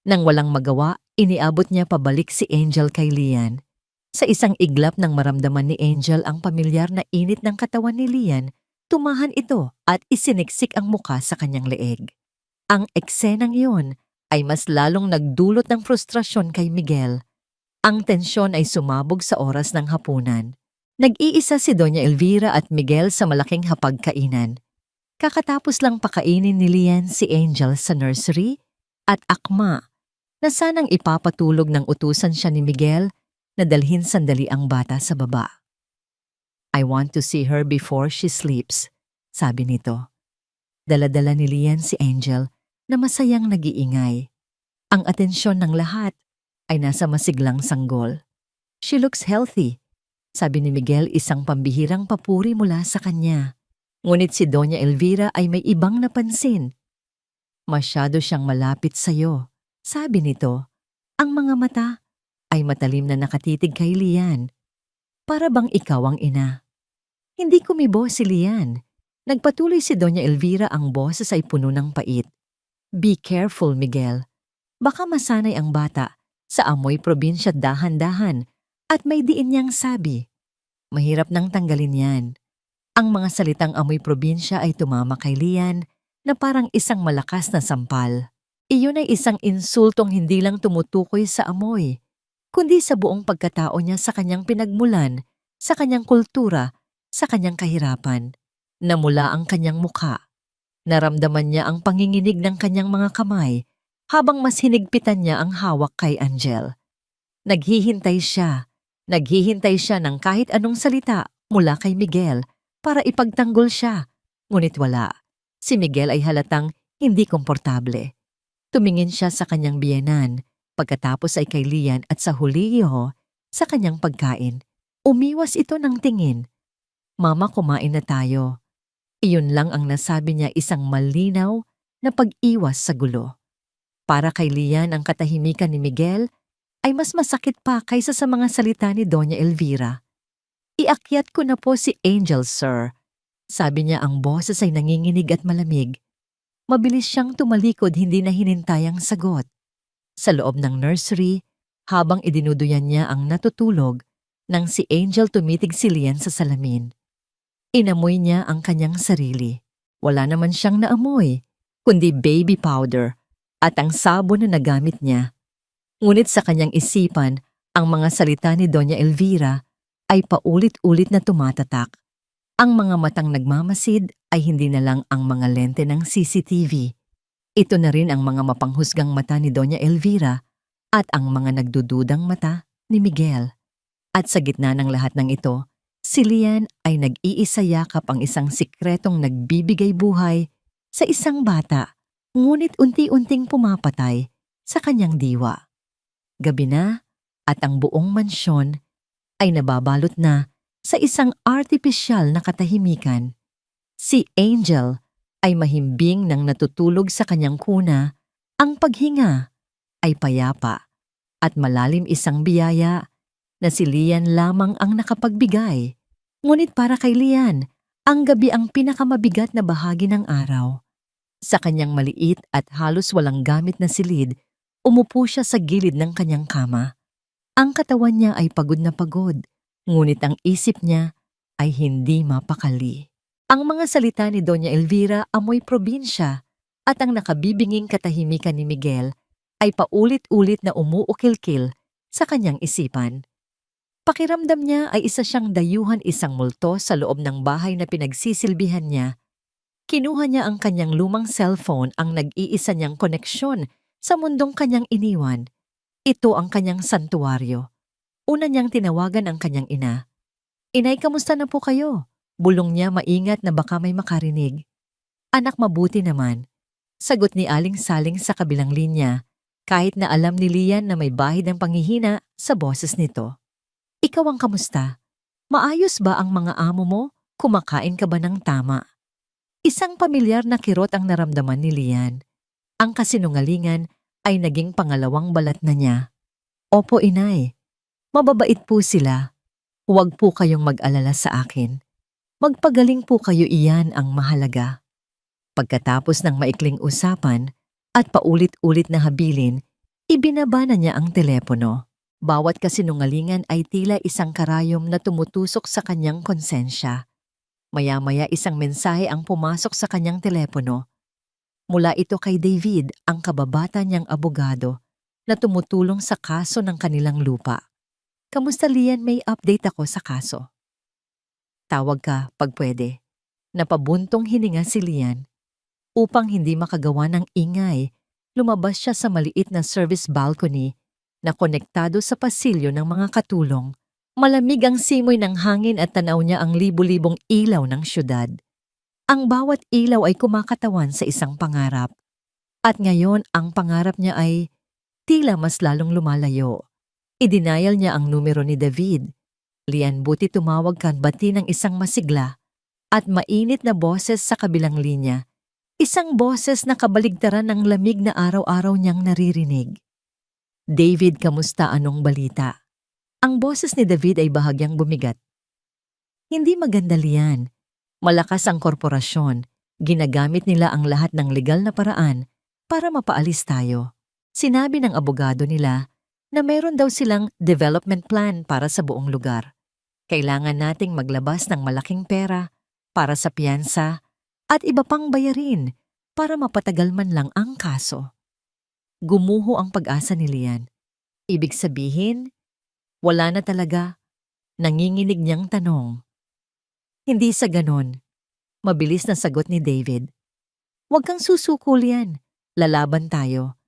Nang walang magawa, iniabot niya pabalik si Angel kay Lian. Sa isang iglap ng maramdaman ni Angel ang pamilyar na init ng katawan ni Lian, tumahan ito at isiniksik ang muka sa kanyang leeg. Ang eksenang iyon ay mas lalong nagdulot ng frustrasyon kay Miguel. Ang tensyon ay sumabog sa oras ng hapunan. Nag-iisa si Doña Elvira at Miguel sa malaking hapagkainan. Kakatapos lang pakainin ni Lian si Angel sa nursery at akma na sanang ipapatulog ng utusan siya ni Miguel na dalhin sandali ang bata sa baba. I want to see her before she sleeps, sabi nito. Dala-dala ni Lian si Angel na masayang nag-iingay. Ang atensyon ng lahat ay nasa masiglang sanggol. She looks healthy, sabi ni Miguel, isang pambihirang papuri mula sa kanya. Ngunit si Doña Elvira ay may ibang napansin. Masyado siyang malapit sa'yo, sabi nito. Ang mga mata ay matalim na nakatitig kay Lian. Para bang ikaw ang ina? Hindi kumibo si Lian. Nagpatuloy si Doña Elvira, ang boses ay puno ng pait. Be careful, Miguel. Baka masanay ang bata sa amoy probinsya dahan-dahan at may diin niyang sabi. Mahirap nang tanggalin yan. Ang mga salitang amoy probinsya ay tumama kay Lian na parang isang malakas na sampal. Iyon ay isang insultong hindi lang tumutukoy sa amoy, kundi sa buong pagkatao niya sa kanyang pinagmulan, sa kanyang kultura, sa kanyang kahirapan. Namula ang kanyang mukha. Naramdaman niya ang panginginig ng kanyang mga kamay habang mas hinigpitan niya ang hawak kay Angel. Naghihintay siya Naghihintay siya ng kahit anong salita mula kay Miguel para ipagtanggol siya. Ngunit wala. Si Miguel ay halatang hindi komportable. Tumingin siya sa kanyang biyenan, pagkatapos ay kay Lian at sa huli sa kanyang pagkain. Umiwas ito ng tingin. Mama, kumain na tayo. Iyon lang ang nasabi niya, isang malinaw na pag-iwas sa gulo. Para kay Lian, ang katahimikan ni Miguel ay mas masakit pa kaysa sa mga salita ni Doña Elvira. "Iakyat ko na po si Angel, sir." Sabi niya, ang boses ay nanginginig at malamig. Mabilis siyang tumalikod, hindi na hinintay ang sagot. Sa loob ng nursery, habang idinuduyan niya ang natutulog, nang si Angel tumitig si Lian sa salamin. Inamoy niya ang kanyang sarili. Wala naman siyang naamoy, kundi baby powder at ang sabon na nagamit niya. Ngunit sa kanyang isipan, ang mga salita ni Doña Elvira ay paulit-ulit na tumatatak. Ang mga matang nagmamasid ay hindi na lang ang mga lente ng CCTV. Ito na rin ang mga mapanghusgang mata ni Doña Elvira at ang mga nagdududang mata ni Miguel. At sa gitna ng lahat ng ito, si Lian ay nag-iisa yakap ang isang sikretong nagbibigay buhay sa isang bata, ngunit unti-unting pumapatay sa kanyang diwa. Gabi na at ang buong mansyon ay nababalot na sa isang artipisyal na katahimikan. Si Angel ay mahimbing nang natutulog sa kanyang kuna, ang paghinga ay payapa at malalim, isang biyaya na si Lian lamang ang nakapagbigay. Ngunit para kay Lian, ang gabi ang pinakamabigat na bahagi ng araw. Sa kanyang maliit at halos walang gamit na silid, umupo siya sa gilid ng kanyang kama. Ang katawan niya ay pagod na pagod, ngunit ang isip niya ay hindi mapakali. Ang mga salita ni Doña Elvira amoy probinsya at ang nakabibinging katahimikan ni Miguel ay paulit-ulit na umuukil-kil sa kanyang isipan. Pakiramdam niya ay isa siyang dayuhan, isang multo sa loob ng bahay na pinagsisilbihan niya. Kinuha niya ang kanyang lumang cellphone, ang nag-iisa niyang koneksyon sa mundong kanyang iniwan. Ito ang kanyang santuwaryo. Una niyang tinawagan ang kanyang ina. "Inay, kamusta na po kayo?" Bulong niya, maingat na baka may makarinig. "Anak, mabuti naman." Sagot ni Aling Saling sa kabilang linya, kahit na alam ni Lian na may bahid ng panghihina sa boses nito. "Ikaw ang kamusta? Maayos ba ang mga amo mo? Kumakain ka ba ng tama?" Isang pamilyar na kirot ang naramdaman ni Lian. Ang kasinungalingan ay naging pangalawang balat na niya. "Opo, inay. Mababait po sila. Huwag po kayong mag-alala sa akin. Magpagaling po kayo, iyan ang mahalaga." Pagkatapos ng maikling usapan at paulit-ulit na habilin, ibinaba na niya ang telepono. Bawat kasinungalingan ay tila isang karayom na tumutusok sa kanyang konsensya. Maya-maya isang mensahe ang pumasok sa kanyang telepono. Mula ito kay David, ang kababata niyang abogado na tumutulong sa kaso ng kanilang lupa. "Kamusta, Lian? May update ako sa kaso. Tawag ka pag pwede." Napabuntong hininga si Lian. Upang hindi makagawa ng ingay, lumabas siya sa maliit na service balcony na konektado sa pasilyo ng mga katulong. Malamig ang simoy ng hangin at tanaw niya ang libu-libong ilaw ng syudad. Ang bawat ilaw ay kumakatawan sa isang pangarap. At ngayon ang pangarap niya ay tila mas lalong lumalayo. Idinayal niya ang numero ni David. "Lian, buti tumawag ka," bati ng isang masigla at mainit na boses sa kabilang linya. Isang boses na kabaligtaran ng lamig na araw-araw niyang naririnig. "David, kamusta? Anong balita?" Ang boses ni David ay bahagyang bumigat. "Hindi maganda, Lian. Malakas ang korporasyon. Ginagamit nila ang lahat ng legal na paraan para mapaalis tayo. Sinabi ng abogado nila na mayroon daw silang development plan para sa buong lugar. Kailangan nating maglabas ng malaking pera para sa piyansa at iba pang bayarin para mapatagal man lang ang kaso." Gumuho ang pag-asa ni Lian. Ibig sabihin, wala na talaga? Nanginginig niyang tanong. "Hindi sa ganon." Mabilis na sagot ni David. "Huwag kang susuko, Lian. Lalaban tayo.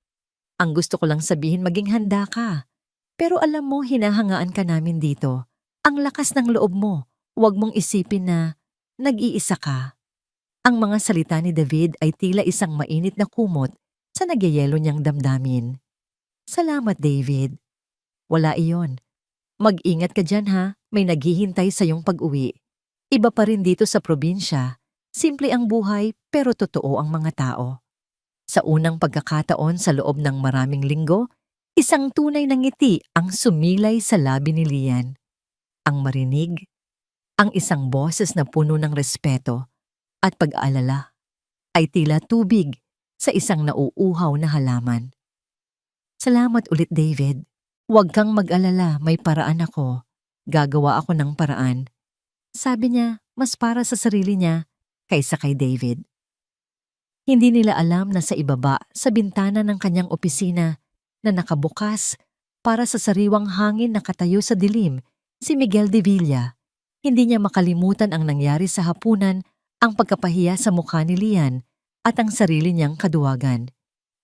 Ang gusto ko lang sabihin, maging handa ka. Pero alam mo, hinahangaan ka namin dito. Ang lakas ng loob mo. Huwag mong isipin na nag-iisa ka. Ang mga salita ni David ay tila isang mainit na kumot sa nagyayelo niyang damdamin. Salamat, David. Wala iyon. Mag-ingat ka dyan ha, may naghihintay sa iyong pag-uwi. Iba pa rin dito sa probinsya. Simple ang buhay pero totoo ang mga tao. Sa unang pagkakataon sa loob ng maraming linggo, isang tunay na ngiti ang sumilay sa labi ni Lian. Ang marinig, ang isang boses na puno ng respeto at pag-aalala ay tila tubig sa isang nauuhaw na halaman. Salamat ulit, David. Huwag kang mag-alala, may paraan ako. Gagawa ako ng paraan. Sabi niya, mas para sa sarili niya kaysa kay David. Hindi nila alam na sa ibaba, sa bintana ng kanyang opisina na nakabukas para sa sariwang hangin na katayo sa dilim, si Miguel de Villa. Hindi niya makalimutan ang nangyari sa hapunan, ang pagkapahiya sa mukha ni Lian at ang sarili niyang kaduwagan.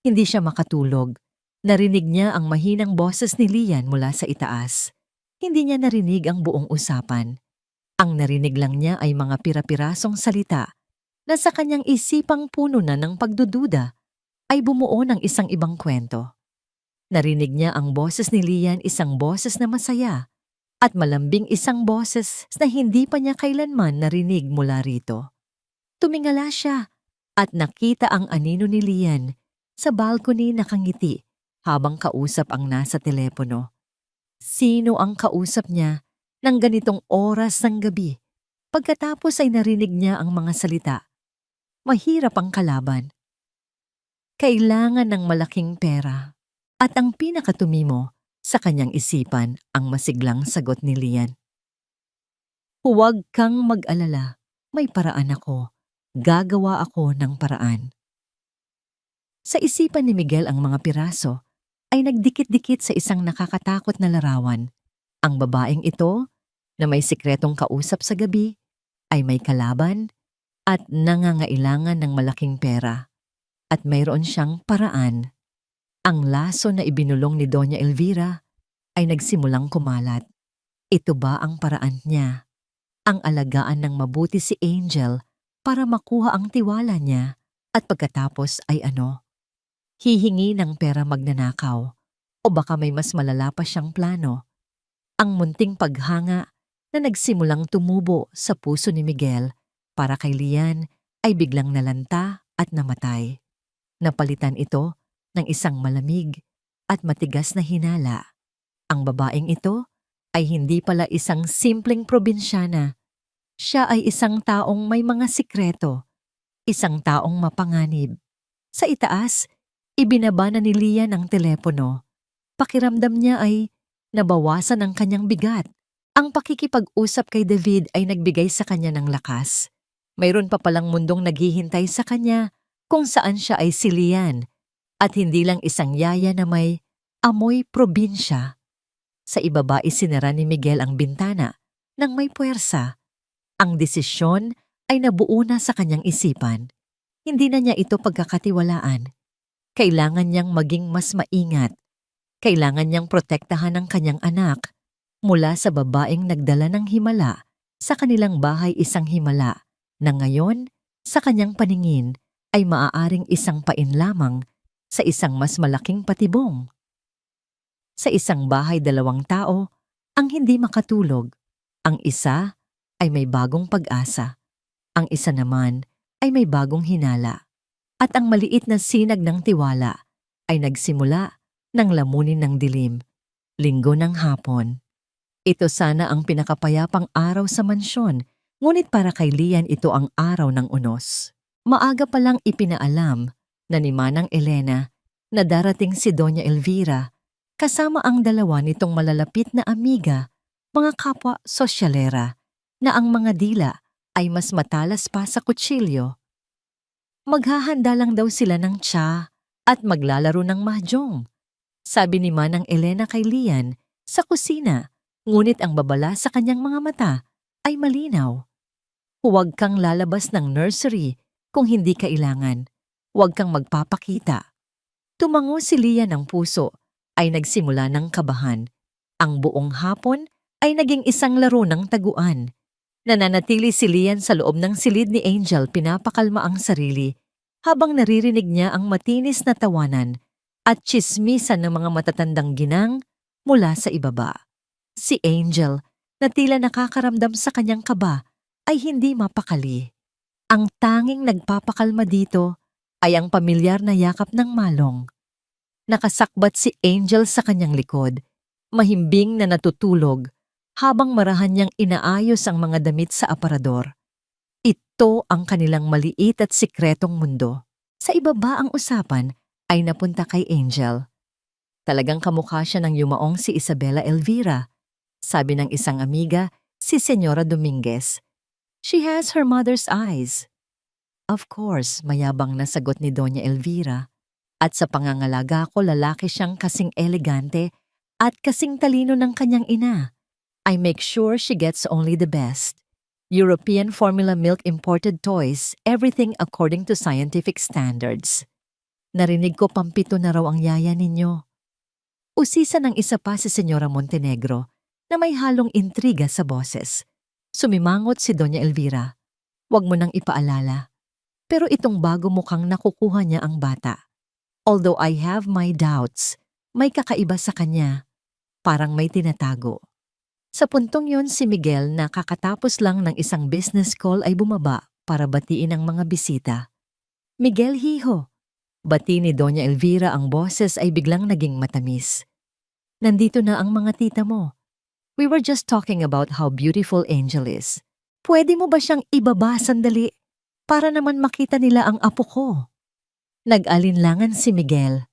Hindi siya makatulog. Narinig niya ang mahinang boses ni Lian mula sa itaas. Hindi niya narinig ang buong usapan. Ang narinig lang niya ay mga pira-pirasong salita na sa kanyang isipang puno na ng pagdududa ay bumuo ng isang ibang kwento. Narinig niya ang boses ni Lian, isang boses na masaya at malambing, isang boses na hindi pa niya kailanman narinig mula rito. Tumingala siya at nakita ang anino ni Lian sa balcony nakangiti habang kausap ang nasa telepono. Sino ang kausap niya ng ganitong oras ng gabi? Pagkatapos ay narinig niya ang mga salita. Mahirap ang kalaban. Kailangan ng malaking pera. At ang pinakatumimo sa kanyang isipan ang masiglang sagot ni Lian. Huwag kang mag-alala. May paraan ako. Gagawa ako ng paraan. Sa isipan ni Miguel ang mga piraso ay nagdikit-dikit sa isang nakakatakot na larawan. Ang babaeng ito, na may sikretong kausap sa gabi, ay may kalaban at nangangailangan ng malaking pera. At mayroon siyang paraan. Ang laso na ibinulong ni Doña Elvira ay nagsimulang kumalat. Ito ba ang paraan niya? Ang alagaan ng mabuti si Angel para makuha ang tiwala niya at pagkatapos ay ano? Hihingi ng pera magnanakaw o baka may mas malala pa siyang plano. Ang munting paghanga na nagsimulang tumubo sa puso ni Miguel para kay Lian ay biglang nalanta at namatay. Napalitan ito ng isang malamig at matigas na hinala. Ang babaeng ito ay hindi pala isang simpleng probinsyana. Siya ay isang taong may mga sikreto, isang taong mapanganib. Sa itaas, ibinaba na ni Lian ang telepono. Pakiramdam niya ay nabawasan ang kanyang bigat. Ang pakikipag-usap kay David ay nagbigay sa kanya ng lakas. Mayroon pa palang mundong naghihintay sa kanya kung saan siya ay si Lian at hindi lang isang yaya na may amoy probinsya. Sa ibaba isinara ni Miguel ang bintana nang may puwersa. Ang desisyon ay nabuo na sa kanyang isipan. Hindi na niya ito pagkakatiwalaan. Kailangan niyang maging mas maingat. Kailangan niyang protektahan ang kanyang anak mula sa babaeng nagdala ng himala sa kanilang bahay, isang himala na ngayon sa kanyang paningin ay maaaring isang pain lamang sa isang mas malaking patibong. Sa isang bahay, dalawang tao ang hindi makatulog. Ang isa ay may bagong pag-asa. Ang isa naman ay may bagong hinala. At ang maliit na sinag ng tiwala ay nagsimula ng lamunin ng dilim. Linggo ng hapon. Ito sana ang pinakapayapang araw sa mansyon, ngunit para kay Lian ito ang araw ng unos. Maaga pa lang ipinaalam na ni Manang Elena na darating si Doña Elvira kasama ang dalawa nitong malalapit na amiga, mga kapwa sosyalera, na ang mga dila ay mas matalas pa sa kutsilyo. Maghahanda lang daw sila ng tsa at maglalaro ng mahjong. Sabi ni Manang Elena kay Lian sa kusina, ngunit ang babala sa kanyang mga mata ay malinaw. Huwag kang lalabas ng nursery kung hindi kailangan. Huwag kang magpapakita. Tumango si Lian, ng puso ay nagsimula ng kabahan. Ang buong hapon ay naging isang laro ng taguan. Nananatili si Lian sa loob ng silid ni Angel, pinapakalma ang sarili habang naririnig niya ang matinis na tawanan at tsismisan ng mga matatandang ginang mula sa ibaba. Si Angel, na tila nakakaramdam sa kanyang kaba, ay hindi mapakali. Ang tanging nagpapakalma dito ay ang pamilyar na yakap ng malong. Nakasakbat si Angel sa kanyang likod, mahimbing na natutulog habang marahan niyang inaayos ang mga damit sa aparador. Ito ang kanilang maliit at sikretong mundo. Sa ibaba ang usapan ay napunta kay Angel. Talagang kamukha siya ng yumaong si Isabella Elvira, sabi ng isang amiga, si Senyora Dominguez. She has her mother's eyes. Of course, mayabang na sagot ni Doña Elvira. At sa pangangalaga ko, lalaki siyang kasing elegante at kasing talino ng kanyang ina. I make sure she gets only the best. European formula milk imported toys, everything according to scientific standards. Narinig ko pampito na raw ang yaya ninyo. Usisa ng isa pa si Senyora Montenegro na may halong intriga sa boses. Sumimangot si Doña Elvira. Huwag mo nang ipaalala. Pero itong bago mukhang nakukuha niya ang bata. Although I have my doubts, may kakaiba sa kanya. Parang may tinatago. Sa puntong yon si Miguel na kakatapos lang ng isang business call ay bumaba para batiin ang mga bisita. Miguel hiho. Bati ni Doña Elvira, ang boses ay biglang naging matamis. Nandito na ang mga tita mo. We were just talking about how beautiful Angel is. Pwede mo ba siyang ibaba sandali para naman makita nila ang apo ko? Nag-alinlangan si Miguel.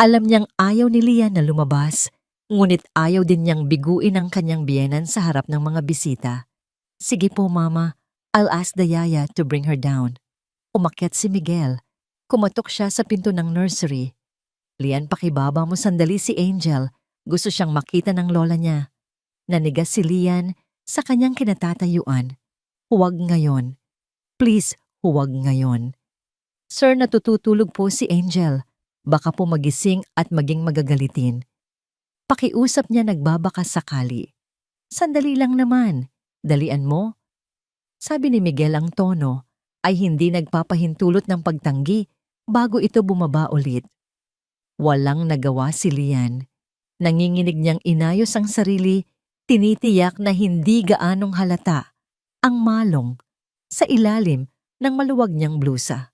Alam niyang ayaw ni Lian na lumabas, ngunit ayaw din niyang biguin ang kanyang biyenan sa harap ng mga bisita. Sige po, Mama. I'll ask the yaya to bring her down. Umakyat si Miguel. Kumatok siya sa pinto ng nursery. Lian, pakibaba mo sandali si Angel. Gusto siyang makita ng lola niya. Nanigas si Lian sa kanyang kinatatayuan. Huwag ngayon. Please, huwag ngayon. Sir, natututulog po si Angel. Baka po magising at maging magagalitin. Pakiusap niya nagbabaka sakali. Sandali lang naman. Dalian mo. Sabi ni Miguel, ang tono ay hindi nagpapahintulot ng pagtanggi bago ito bumaba ulit. Walang nagawa si Lian. Nanginginig niyang inayos ang sarili, tinitiyak na hindi gaanong halata ang malong sa ilalim ng maluwag niyang blusa.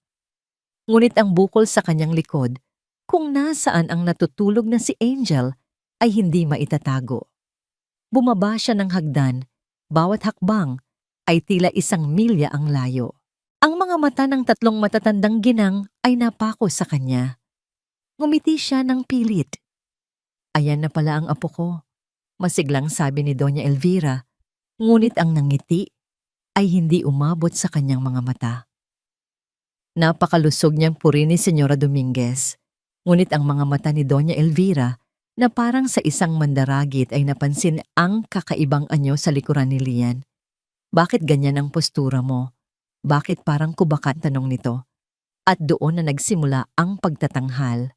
Ngunit ang bukol sa kanyang likod, kung nasaan ang natutulog na si Angel, ay hindi maitatago. Bumaba siya ng hagdan, bawat hakbang ay tila 1 milya ang layo. Ang mga mata ng 3 matatandang ginang ay napako sa kanya. Ngumiti siya ng pilit. Ayan na pala ang apo ko, masiglang sabi ni Doña Elvira, ngunit ang nangiti ay hindi umabot sa kanyang mga mata. Napakalusog niyang puri ni Senyora Dominguez, ngunit ang mga mata ni Doña Elvira na parang sa isang mandaragit ay napansin ang kakaibang anyo sa likuran ni Lian. Bakit ganyan ang postura mo? Bakit parang kubakan, tanong nito? At doon na nagsimula ang pagtatanghal.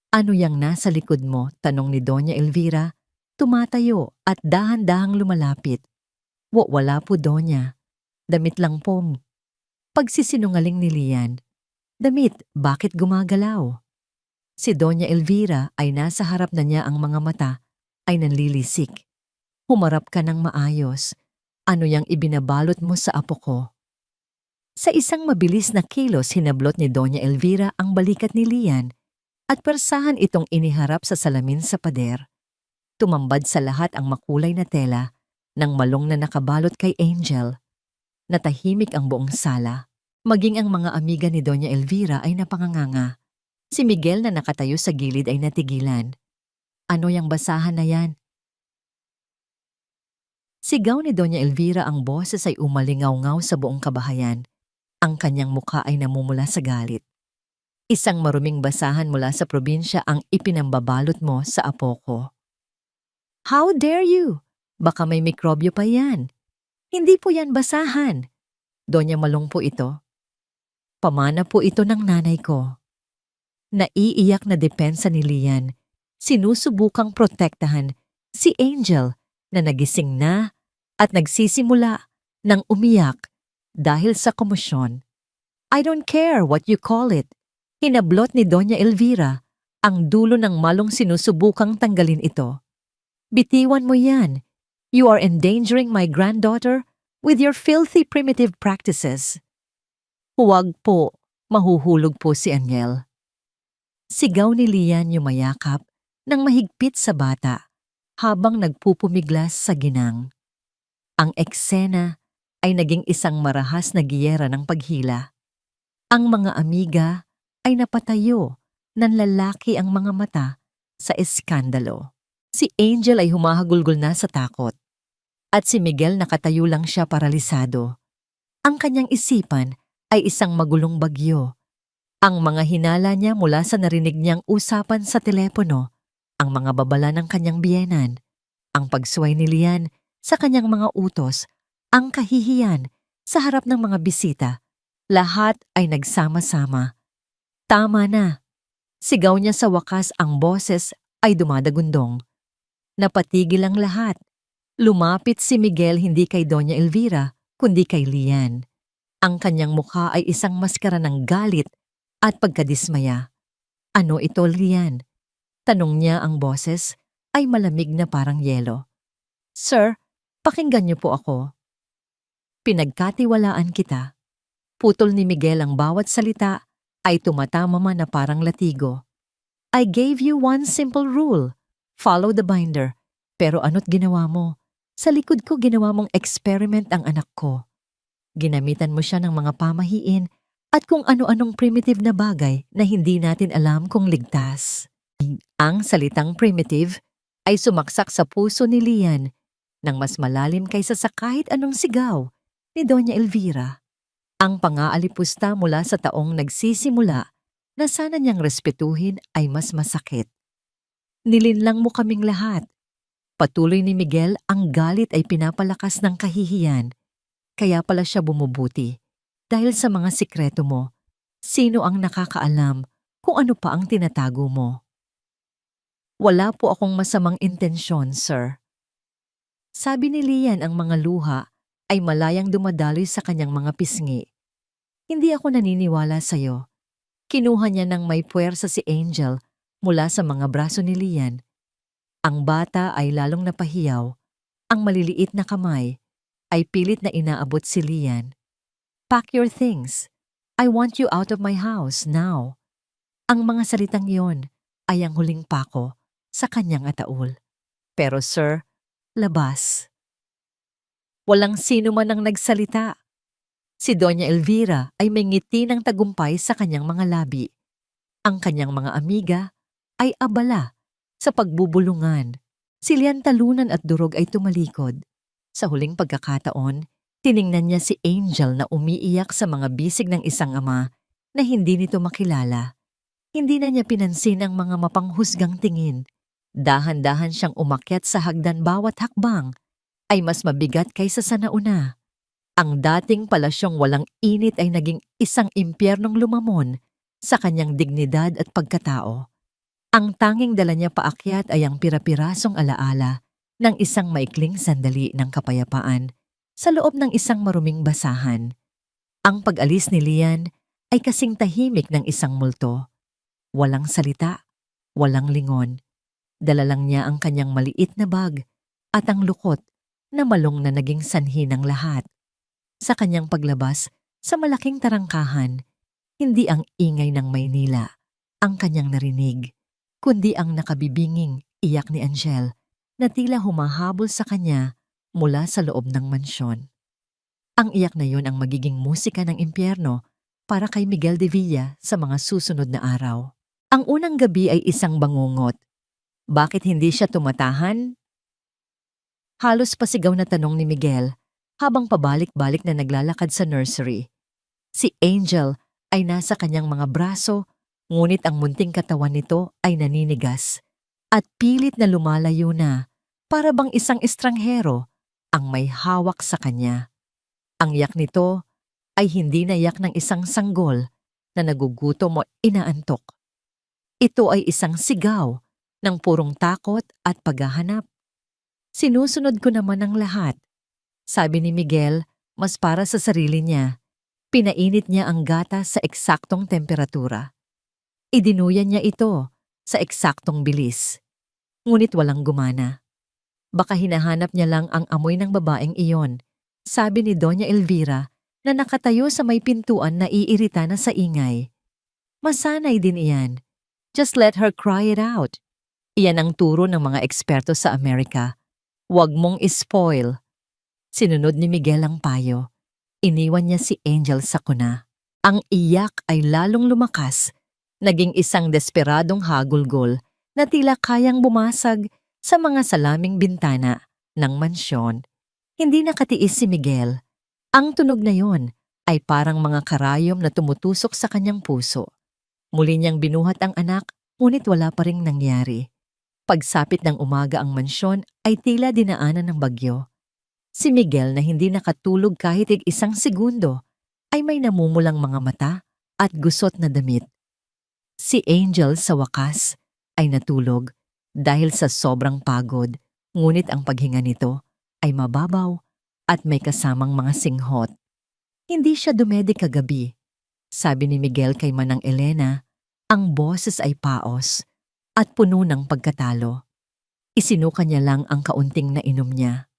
Ano yang nasa likod mo? Tanong ni Doña Elvira, tumatayo at dahan-dahang lumalapit. Wala po, Doña. Damit lang po. Pagsisinungaling ni Lian. Damit, bakit gumagalaw? Si Doña Elvira ay nasa harap na niya, ang mga mata ay nanlilisik. Humarap ka ng maayos. Ano yang ibinabalot mo sa apo ko? Sa isang mabilis na kilos, hinablot ni Doña Elvira ang balikat ni Lian at persahan itong iniharap sa salamin sa pader. Tumambad sa lahat ang makulay na tela ng malong na nakabalot kay Angel. Natahimik ang buong sala. Maging ang mga amiga ni Doña Elvira ay napanganganga. Si Miguel na nakatayo sa gilid ay natigilan. Ano yang basahan na yan? Sigaw ni Doña Elvira, ang boses ay umalingaw-ngaw sa buong kabahayan. Ang kanyang mukha ay namumula sa galit. Isang maruming basahan mula sa probinsya ang ipinambabalot mo sa apo ko. How dare you? Baka may mikrobyo pa yan. Hindi po yan basahan. Doña Malong po ito. Pamana po ito ng nanay ko. Naiiyak na depensa ni Lian, sinusubukang protektahan Si Angel na nagising na at nagsisimula ng umiyak dahil sa komosyon. I don't care what you call it. Hinablot ni Doña Elvira ang dulo ng malong sinusubukang tanggalin ito. Bitiwan mo yan. You are endangering my granddaughter with your filthy primitive practices. Huwag po, mahuhulog po si Aniel. Sigaw ni Lian yumayakap ng mahigpit sa bata habang nagpupumiglas sa ginang. Ang eksena ay naging isang marahas na giyera ng paghila. Ang mga amiga ay napatayo, nanlalaki ang mga mata sa eskandalo. Si Angel ay humahagulgol na sa takot. At si Miguel nakatayo lang siya paralisado. Ang kanyang isipan ay isang magulong bagyo. Ang mga hinala niya mula sa narinig niyang usapan sa telepono, ang mga babala ng kanyang biyenan, ang pagsuway ni Lian sa kanyang mga utos, ang kahihiyan sa harap ng mga bisita, lahat ay nagsama-sama. Tama na. Sigaw niya sa wakas, ang boses ay dumadagundong. Napatigil ang lahat. Lumapit si Miguel hindi kay Doña Elvira, kundi kay Lian. Ang kanyang mukha ay isang maskara ng galit at pagkadismaya. Ano ito, Lian? Tanong niya, ang boses ay malamig na parang yelo. Sir, pakinggan niyo po ako. Pinagkatiwalaan kita. Putol ni Miguel, ang bawat salita ay tumatama man na parang latigo. I gave you one simple rule. Follow the binder. Pero ano't ginawa mo? Sa likod ko ginawa mong experiment ang anak ko. Ginamitan mo siya ng mga pamahiin at kung ano-anong primitive na bagay na hindi natin alam kung ligtas. Ang salitang primitive ay sumaksak sa puso ni Lian nang mas malalim kaysa sa kahit anong sigaw ni Doña Elvira. Ang pangaalipusta mula sa taong nagsisimula na sana niyang respetuhin ay mas masakit. Nilinlang mo kaming lahat. Patuloy ni Miguel, ang galit ay pinapalakas ng kahihiyan. Kaya pala siya bumubuti. Dahil sa mga sikreto mo, sino ang nakakaalam kung ano pa ang tinatago mo? Wala po akong masamang intensyon, sir. Sabi ni Lian, ang mga luha ay malayang dumadaloy sa kanyang mga pisngi. Hindi ako naniniwala sa'yo. Kinuha niya ng may puwersa si Angel mula sa mga braso ni Lian. Ang bata ay lalong napahiyaw. Ang maliliit na kamay ay pilit na inaabot si Lian. Pack your things. I want you out of my house now. Ang mga salitang yon ay ang huling pako sa kanyang ataol. Pero sir, labas. Walang sino man ang nagsalita. Si Doña Elvira ay may ngiti ng tagumpay sa kanyang mga labi. Ang kanyang mga amiga ay abala sa pagbubulungan. Si Lian talunan at durog ay tumalikod. Sa huling pagkakataon, tiningnan niya si Angel na umiiyak sa mga bisig ng isang ama na hindi nito makilala. Hindi na niya pinansin ang mga mapanghusgang tingin. Dahan-dahan siyang umakyat sa hagdan, bawat hakbang ay mas mabigat kaysa sa nauna. Ang dating palasyong walang init ay naging isang impyernong lumamon sa kanyang dignidad at pagkatao. Ang tanging dala niya paakyat ay ang pirapirasong alaala ng isang maikling sandali ng kapayapaan sa loob ng isang maruming basahan. Ang pag-alis ni Lian ay kasing tahimik ng isang multo. Walang salita, walang lingon. Dala lang niya ang kanyang maliit na bag at ang lukot na malong na naging sanhi ng lahat. Sa kanyang paglabas sa malaking tarangkahan, hindi ang ingay ng Maynila ang kanyang narinig, kundi ang nakabibinging iyak ni Angel na tila humahabol sa kanya mula sa loob ng mansyon. Ang iyak na yon ang magiging musika ng impyerno para kay Miguel de Villa sa mga susunod na araw. Ang unang gabi ay isang bangungot. Bakit hindi siya tumatahan? Halos pasigaw na tanong ni Miguel habang pabalik-balik na naglalakad sa nursery. Si Angel ay nasa kanyang mga braso, ngunit ang munting katawan nito ay naninigas at pilit na lumalayo na para bang isang estranghero ang may hawak sa kanya. Ang yak nito ay hindi na yak ng isang sanggol na nagugutom o inaantok. Ito ay isang sigaw ng purong takot at paghahanap. Sinusunod ko naman ang lahat. Sabi ni Miguel, mas para sa sarili niya. Pinainit niya ang gatas sa eksaktong temperatura. Idinuyan niya ito sa eksaktong bilis. Ngunit walang gumana. Baka hinahanap niya lang ang amoy ng babaeng iyon, sabi ni Doña Elvira na nakatayo sa may pintuan na iirita na sa ingay. Masanay din iyan. Just let her cry it out. Iyan ang turo ng mga eksperto sa Amerika. Huwag mong ispoil. Sinunod ni Miguel ang payo. Iniwan niya si Angel sa kuna. Ang iyak ay lalong lumakas. Naging isang desperadong hagulgol na tila kayang bumasag sa mga salaming bintana ng mansyon. Hindi nakatiis si Miguel. Ang tunog na yon ay parang mga karayom na tumutusok sa kanyang puso. Muli niyang binuhat ang anak, ngunit wala pa ring nangyari. Pagsapit ng umaga ang mansyon ay tila dinaanan ng bagyo. Si Miguel na hindi nakatulog kahit isang segundo ay may namumulang mga mata at gusot na damit. Si Angel sa wakas ay natulog dahil sa sobrang pagod, ngunit ang paghinga nito ay mababaw at may kasamang mga singhot. Hindi siya dumedi kagabi. Sabi ni Miguel kay Manang Elena, ang boses ay paos at puno ng pagkatalo. Isinuka niya lang ang kaunting na inom niya.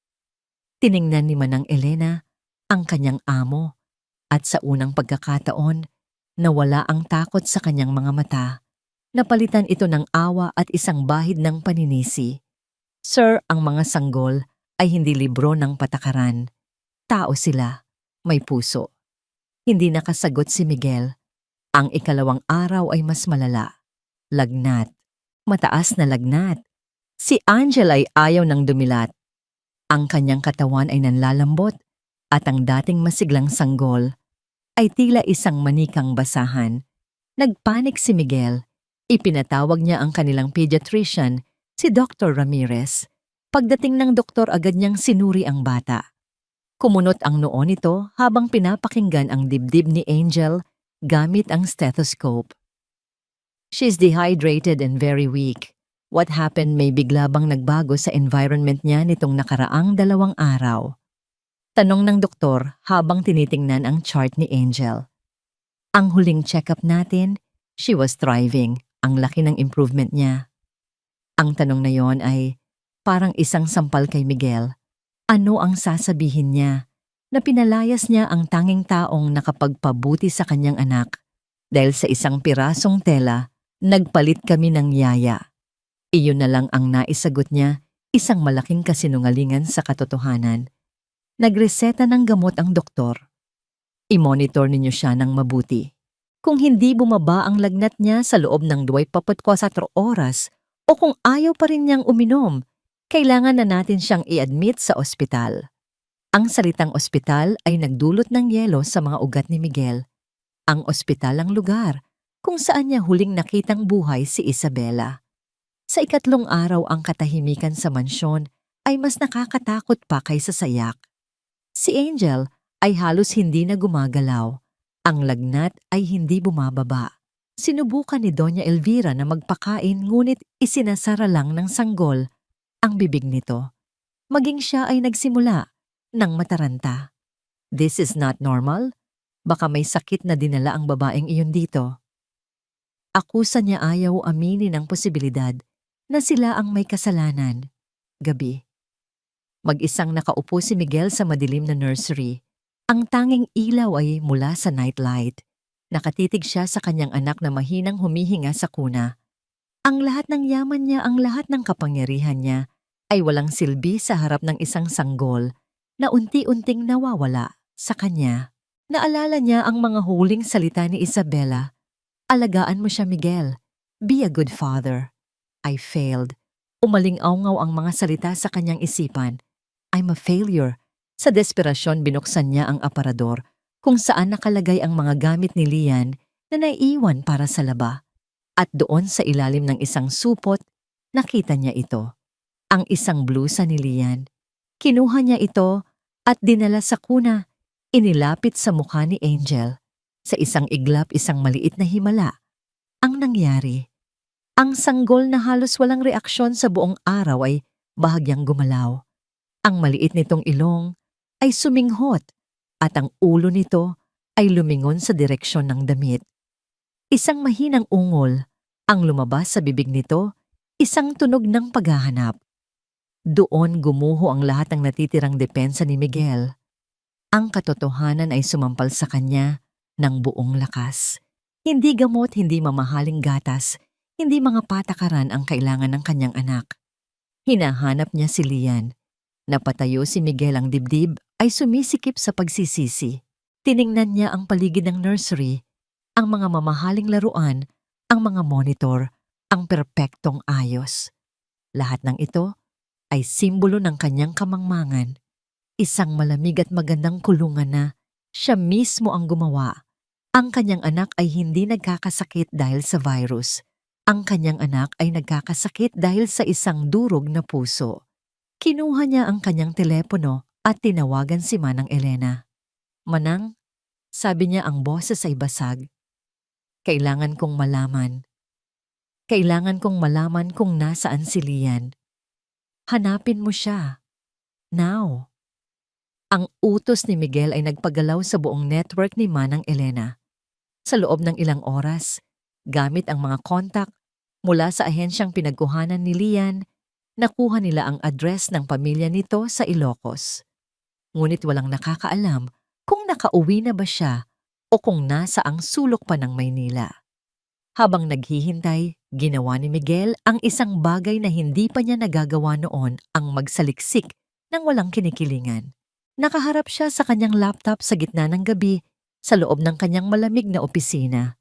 Tiningnan ni Manang Elena ang kanyang amo at sa unang pagkakataon, nawala ang takot sa kanyang mga mata. Napalitan ito ng awa at isang bahid ng paninisi. Sir, ang mga sanggol ay hindi libro ng patakaran. Tao sila, may puso. Hindi nakasagot si Miguel. Ang ikalawang araw ay mas malala. Lagnat. Mataas na lagnat. Si Angel ay ayaw ng dumilat. Ang kanyang katawan ay nanlalambot at ang dating masiglang sanggol ay tila isang manikang basahan. Nagpanik si Miguel. Ipinatawag niya ang kanilang pediatrician, si Dr. Ramirez. Pagdating ng doktor agad niyang sinuri ang bata. Kumunot ang noo nito habang pinapakinggan ang dibdib ni Angel gamit ang stethoscope. She's dehydrated and very weak. What happened may bigla bang nagbago sa environment niya nitong nakaraang 2 araw? Tanong ng doktor habang tinitingnan ang chart ni Angel. Ang huling check-up natin, she was thriving. Ang laki ng improvement niya. Ang tanong na yon ay parang isang sampal kay Miguel. Ano ang sasabihin niya na pinalayas niya ang tanging taong nakapagpabuti sa kanyang anak dahil sa isang pirasong tela, nagpalit kami ng yaya. Iyon na lang ang naisagot niya, isang malaking kasinungalingan sa katotohanan. Nagreseta ng gamot ang doktor. I-monitor ninyo siya ng mabuti. Kung hindi bumaba ang lagnat niya sa loob ng 24 oras o kung ayaw pa rin niyang uminom, kailangan na natin siyang i-admit sa ospital. Ang salitang ospital ay nagdulot ng yelo sa mga ugat ni Miguel. Ang ospital ang lugar kung saan niya huling nakitang buhay si Isabela. Sa ikatlong araw ang katahimikan sa mansyon ay mas nakakatakot pa kaysa sayak. Si Angel ay halos hindi na gumagalaw. Ang lagnat ay hindi bumababa. Sinubukan ni Doña Elvira na magpakain ngunit isinasara lang ng sanggol ang bibig nito. Maging siya ay nagsimula ng mataranta. This is not normal. Baka may sakit na dinala ang babaeng iyon dito. Akusa niya ayaw aminin ang posibilidad na sila ang may kasalanan. Gabi. Mag-isang nakaupo si Miguel sa madilim na nursery. Ang tanging ilaw ay mula sa nightlight. Nakatitig siya sa kanyang anak na mahinang humihinga sa kuna. Ang lahat ng yaman niya, ang lahat ng kapangyarihan niya ay walang silbi sa harap ng isang sanggol na unti-unting nawawala sa kanya. Naalala niya ang mga huling salita ni Isabela. Alagaan mo siya, Miguel. Be a good father. I failed. Umaling-awngaw ang mga salita sa kanyang isipan. I'm a failure. Sa desperasyon binuksan niya ang aparador kung saan nakalagay ang mga gamit ni Lian na naiiwan para sa laba. At doon sa ilalim ng isang supot, nakita niya ito. Ang isang blusa ni Lian. Kinuha niya ito at dinala sa kuna. Inilapit sa mukha ni Angel. Sa isang iglap, isang maliit na himala. Ang nangyari, ang sanggol na halos walang reaksyon sa buong araw ay bahagyang gumalaw. Ang maliit nitong ilong ay suminghot at ang ulo nito ay lumingon sa direksyon ng damit. Isang mahinang ungol ang lumabas sa bibig nito, isang tunog ng paghahanap. Doon gumuho ang lahat ng natitirang depensa ni Miguel. Ang katotohanan ay sumampal sa kanya ng buong lakas. Hindi gamot, hindi mamahaling gatas, hindi mga patakaran ang kailangan ng kanyang anak. Hinahanap niya si Lian. Napatayo si Miguel, ang dibdib ay sumisikip sa pagsisisi. Tiningnan niya ang paligid ng nursery, ang mga mamahaling laruan, ang mga monitor, ang perpektong ayos. Lahat ng ito ay simbolo ng kanyang kamangmangan. Isang malamig at magandang kulungan na siya mismo ang gumawa. Ang kanyang anak ay hindi nagkakasakit dahil sa virus. Ang kanyang anak ay nagkakasakit dahil sa isang durog na puso. Kinuha niya ang kanyang telepono at tinawagan si Manang Elena. "Manang," sabi niya, ang boses ay basag. "Kailangan kong malaman. Kailangan kong malaman kung nasaan si Lian. Hanapin mo siya. Now." Ang utos ni Miguel ay nagpagalaw sa buong network ni Manang Elena. Sa loob ng ilang oras, gamit ang mga kontak mula sa ahensyang pinagkuhanan ni Lian, nakuha nila ang address ng pamilya nito sa Ilocos. Ngunit walang nakakaalam kung nakauwi na ba siya o kung nasa ang sulok pa ng Maynila. Habang naghihintay, ginawa ni Miguel ang isang bagay na hindi pa niya nagagawa noon, ang magsaliksik ng walang kinikilingan. Nakaharap siya sa kanyang laptop sa gitna ng gabi sa loob ng kanyang malamig na opisina.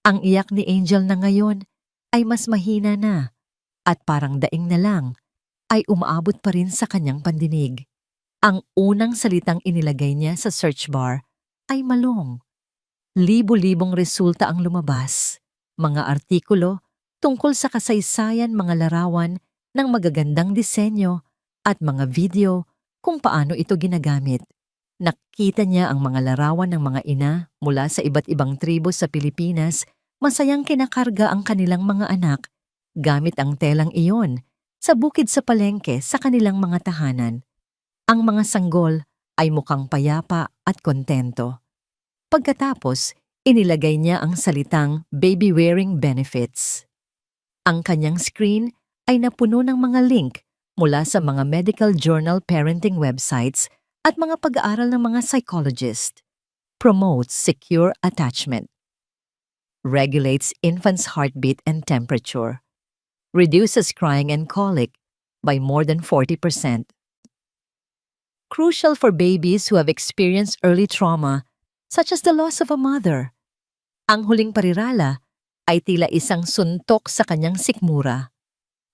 Ang iyak ni Angel na ngayon ay mas mahina na at parang daing na lang ay umaabot pa rin sa kanyang pandinig. Ang unang salitang inilagay niya sa search bar ay malong. Libo-libong resulta ang lumabas. Mga artikulo tungkol sa kasaysayan, mga larawan ng magagandang disenyo at mga video kung paano ito ginagamit. Nakita niya ang mga larawan ng mga ina mula sa iba't ibang tribo sa Pilipinas, masayang kinakarga ang kanilang mga anak gamit ang telang iyon sa bukid sa palengke sa kanilang mga tahanan. Ang mga sanggol ay mukhang payapa at kontento. Pagkatapos, inilagay niya ang salitang baby wearing benefits. Ang kanyang screen ay napuno ng mga link mula sa mga medical journal, parenting websites at mga pag-aaral ng mga psychologist. Promotes secure attachment. Regulates infant's heartbeat and temperature. Reduces crying and colic by more than 40%. Crucial for babies who have experienced early trauma, such as the loss of a mother. Ang huling parirala ay tila isang suntok sa kanyang sikmura.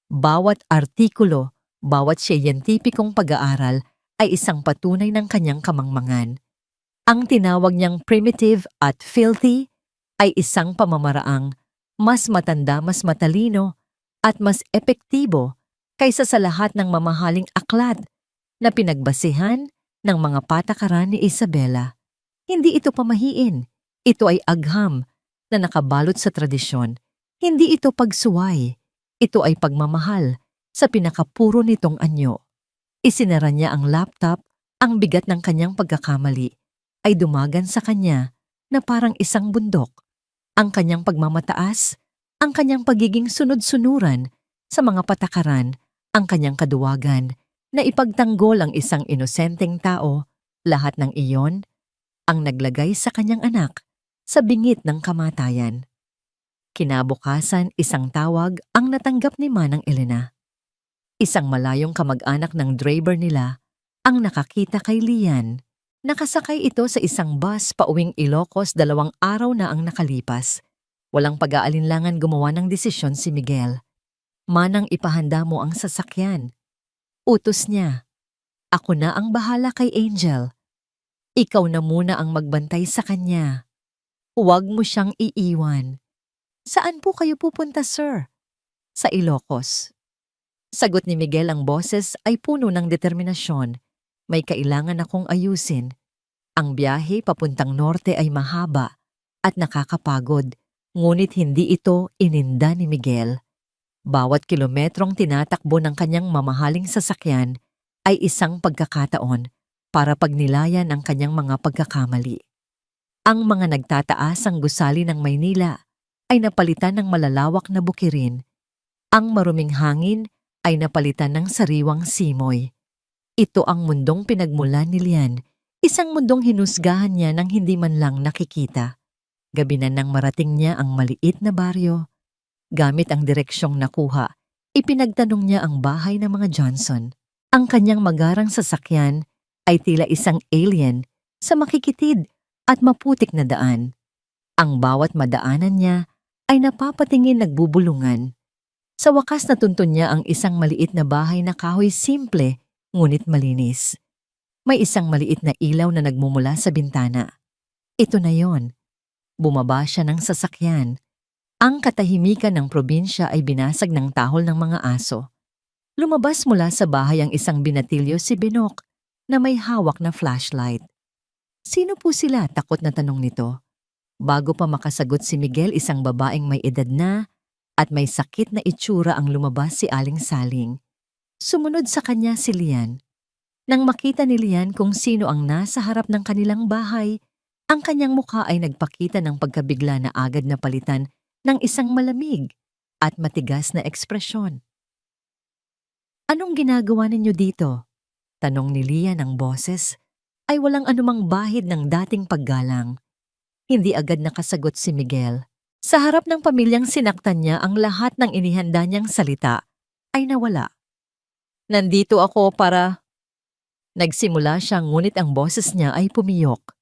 Bawat artikulo, bawat siyentipikong pag-aaral ay isang patunay ng kanyang kamangmangan. Ang tinawag niyang primitive at filthy ay isang pamamaraang mas matanda, mas matalino, at mas epektibo kaysa sa lahat ng mamahaling aklat na pinagbasihan ng mga patakaran ni Isabela. Hindi ito pamahiin, ito ay agham na nakabalot sa tradisyon. Hindi ito pagsuway, ito ay pagmamahal sa pinakapuro nitong anyo. Isinara niya ang laptop, ang bigat ng kanyang pagkakamali ay dumagan sa kanya na parang isang bundok. Ang kanyang pagmamataas, ang kanyang pagiging sunod-sunuran sa mga patakaran, ang kanyang kaduwagan na ipagtanggol ang isang inosenteng tao, lahat ng iyon ang naglagay sa kanyang anak sa bingit ng kamatayan. Kinabukasan, isang tawag ang natanggap ni Manang Elena. Isang malayong kamag-anak ng driver nila ang nakakita kay Lian. Nakasakay ito sa isang bus pauwing Ilocos, 2 araw na ang nakalipas. Walang pag-aalinlangan gumawa ng desisyon si Miguel. "Manang, ipahanda mo ang sasakyan." Utos niya. "Ako na ang bahala kay Angel. Ikaw na muna ang magbantay sa kanya. Huwag mo siyang iiwan." "Saan po kayo pupunta, sir?" "Sa Ilocos." Sagot ni Miguel, ang boses ay puno ng determinasyon. "May kailangan akong ayusin. Ang biyahe papuntang norte ay mahaba at nakakapagod, ngunit hindi ito ininda ni Miguel. Bawat kilometrong tinatakbo ng kanyang mamahaling sasakyan ay isang pagkakataon para pagnilayan ang kanyang mga pagkakamali. Ang mga nagtataasang gusali ng Maynila ay napalitan ng malalawak na bukirin. Ang maruming hangin ay napalitan ng sariwang simoy. Ito ang mundong pinagmulan ni Lian, isang mundong hinusgahan niya nang hindi man lang nakikita. Gabi na nang marating niya ang maliit na baryo. Gamit ang direksyong nakuha, ipinagtanong niya ang bahay ng mga Johnson. Ang kanyang magarang sasakyan ay tila isang alien sa makikitid at maputik na daan. Ang bawat madaanan niya ay napapatingin nagbubulungan. Sa wakas natuntun niya ang isang maliit na bahay na kahoy simple ngunit malinis. May isang maliit na ilaw na nagmumula sa bintana. Ito na yon. Bumaba siya ng sasakyan. Ang katahimikan ng probinsya ay binasag ng tahol ng mga aso. Lumabas mula sa bahay ang isang binatilyo si Binok na may hawak na flashlight. Sino po sila? Takot na tanong nito. Bago pa makasagot si Miguel, isang babaeng may edad na at may sakit na itsura ang lumabas si Aling Saling. Sumunod sa kanya si Lian. Nang makita ni Lian kung sino ang nasa harap ng kanilang bahay, ang kanyang mukha ay nagpakita ng pagkabigla na agad na palitan ng isang malamig at matigas na ekspresyon. Anong ginagawa ninyo dito? Tanong ni Lian ng boses ay walang anumang bahid ng dating paggalang. Hindi agad nakasagot si Miguel. Sa harap ng pamilyang sinaktan niya, ang lahat ng inihanda niyang salita ay nawala. Nandito ako para... Nagsimula siya ngunit ang boses niya ay pumiyok.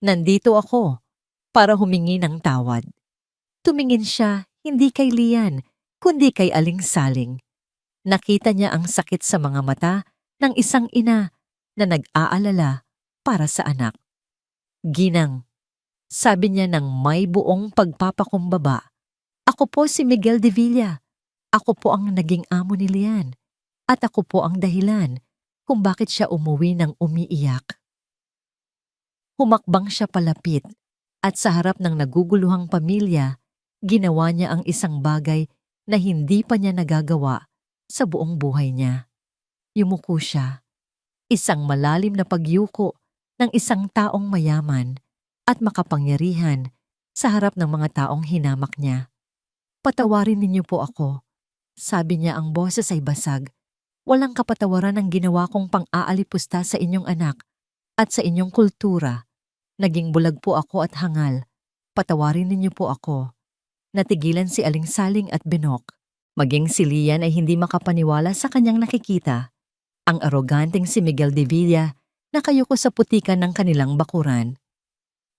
Nandito ako para humingi ng tawad. Tumingin siya hindi kay Lian, kundi kay Aling Saling. Nakita niya ang sakit sa mga mata ng isang ina na nag-aalala para sa anak. Ginang, sabi niya ng may buong pagpapakumbaba. Ako po si Miguel de Villa. Ako po ang naging amo ni Lian. At ako po ang dahilan kung bakit siya umuwi ng umiiyak. Humakbang siya palapit at sa harap ng naguguluhang pamilya, ginawa niya ang isang bagay na hindi pa niya nagagawa sa buong buhay niya. Yumuko siya. Isang malalim na pagyuko ng isang taong mayaman at makapangyarihan sa harap ng mga taong hinamak niya. Patawarin ninyo po ako. Sabi niya, ang boses ay basag. Walang kapatawaran ang ginawa kong pang-aalipusta sa inyong anak at sa inyong kultura. Naging bulag po ako at hangal. Patawarin ninyo po ako. Natigilan si Aling Saling at Binok. Maging si Lian ay hindi makapaniwala sa kanyang nakikita. Ang aroganteng si Miguel de Villa nakayuko sa putikan ng kanilang bakuran.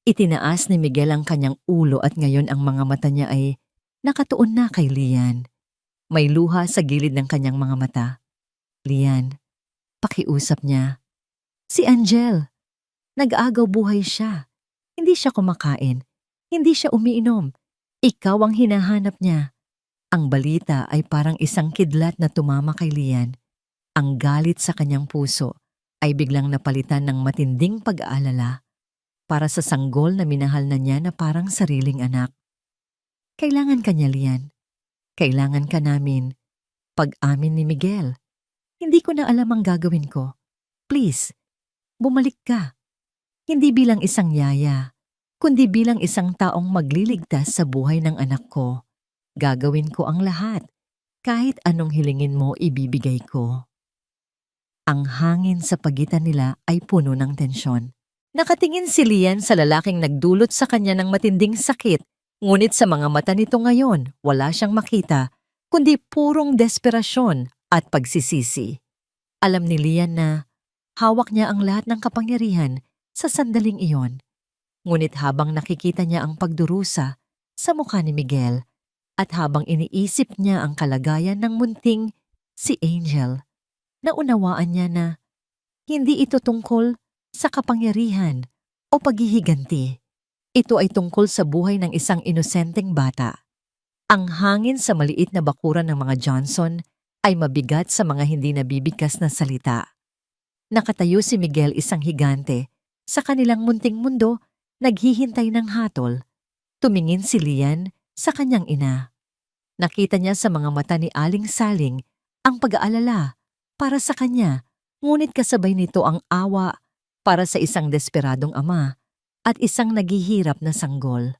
Itinaas ni Miguel ang kanyang ulo at ngayon ang mga mata niya ay nakatuon na kay Lian. May luha sa gilid ng kanyang mga mata. Lian, pakiusap niya. Si Angel. Nag-aagaw buhay siya. Hindi siya kumakain. Hindi siya umiinom. Ikaw ang hinahanap niya. Ang balita ay parang isang kidlat na tumama kay Lian. Ang galit sa kanyang puso ay biglang napalitan ng matinding pag-aalala para sa sanggol na minahal na niya na parang sariling anak. Kailangan ka niya, Lian. Kailangan ka namin. Pag-amin ni Miguel. Hindi ko na alam ang gagawin ko. Please, bumalik ka. Hindi bilang isang yaya, kundi bilang isang taong magliligtas sa buhay ng anak ko. Gagawin ko ang lahat. Kahit anong hilingin mo, ibibigay ko. Ang hangin sa pagitan nila ay puno ng tensyon. Nakatingin si Lian sa lalaking nagdulot sa kanya ng matinding sakit, ngunit sa mga mata nito ngayon, wala siyang makita, kundi purong desperasyon at pagsisisi. Alam ni Lian na hawak niya ang lahat ng kapangyarihan sa sandaling iyon. Ngunit habang nakikita niya ang pagdurusa sa mukha ni Miguel at habang iniisip niya ang kalagayan ng munting si Angel, naunawaan niya na hindi ito tungkol sa kapangyarihan o paghihiganti. Ito ay tungkol sa buhay ng isang inosenteng bata. Ang hangin sa maliit na bakuran ng mga Johnson ay mabigat sa mga hindi nabibigkas na salita. Nakatayo si Miguel, isang higante, sa kanilang munting mundo, naghihintay ng hatol. Tumingin si Lian sa kanyang ina. Nakita niya sa mga mata ni Aling Saling ang pag-aalala para sa kanya Ngunit kasabay nito ang awa para sa isang desperadong ama at isang naghihirap na sanggol.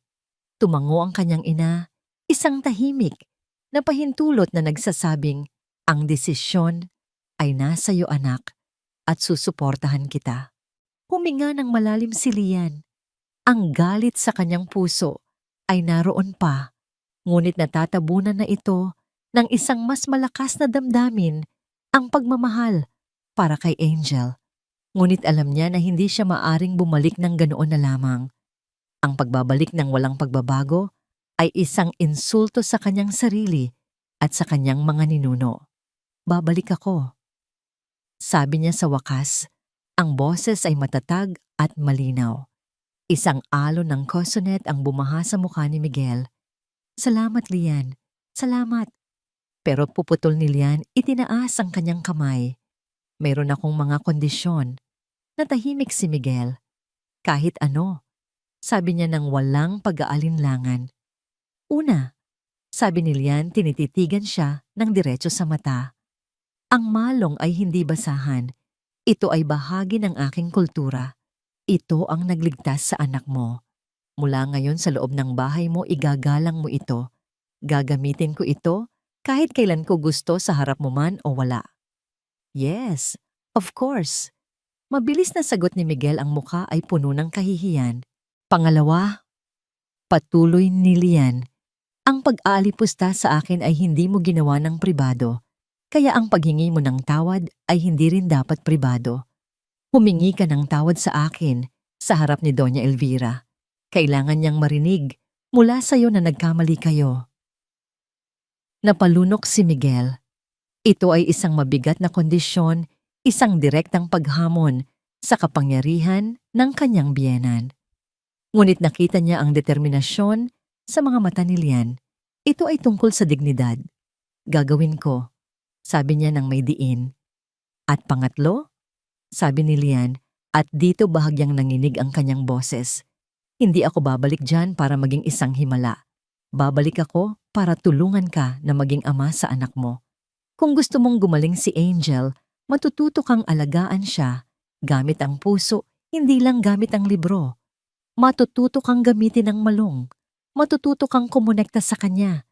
Tumango ang kanyang ina, isang tahimik na pahintulot na nagsasabing, "Ang desisyon ay nasa iyo anak at susuportahan kita." Huminga ng malalim si Lian. Ang galit sa kanyang puso ay naroon pa, ngunit natatabunan na ito ng isang mas malakas na damdamin, ang pagmamahal para kay Angel. Ngunit alam niya na hindi siya maaring bumalik ng ganoon na lamang. Ang pagbabalik ng walang pagbabago ay isang insulto sa kanyang sarili at sa kanyang mga ninuno. "Babalik ako," sabi niya sa wakas. Ang boses ay matatag at malinaw. Isang alon ng kosonet ang bumaha sa mukha ni Miguel. "Salamat, Lian. Salamat." Pero puputol ni Lian, itinaas ang kanyang kamay. "Mayroon akong mga kondisyon." Natahimik si Miguel. "Kahit ano," sabi niya ng walang pag-aalinlangan. "Una," sabi ni Lian, tinititigan siya ng diretso sa mata. "Ang malong ay hindi basahan. Ito ay bahagi ng aking kultura. Ito ang nagligtas sa anak mo. Mula ngayon sa loob ng bahay mo, igagalang mo ito. Gagamitin ko ito kahit kailan ko gusto, sa harap mo man o wala." "Yes, of course." Mabilis na sagot ni Miguel, ang mukha ay puno ng kahihiyan. "Pangalawa," patuloy ni Lian, "ang pag-aalipusta sa akin ay hindi mo ginawa ng pribado. Kaya ang paghingi mo ng tawad ay hindi rin dapat pribado. Humingi ka ng tawad sa akin sa harap ni Doña Elvira. Kailangan niyang marinig mula sa iyo na nagkamali kayo." Napalunok si Miguel. Ito ay isang mabigat na kondisyon, isang direktang paghamon sa kapangyarihan ng kanyang biyenan. Ngunit nakita niya ang determinasyon sa mga mata ni Lian. Ito ay tungkol sa dignidad. "Gagawin ko," sabi niya ng may diin. "At pangatlo," sabi ni Lian, at dito bahagyang nanginig ang kanyang boses, "hindi ako babalik dyan para maging isang himala. Babalik ako para tulungan ka na maging ama sa anak mo. Kung gusto mong gumaling si Angel, matututo kang alagaan siya gamit ang puso, hindi lang gamit ang libro. Matututo kang gamitin ang malong. Matututo kang kumonekta sa kanya.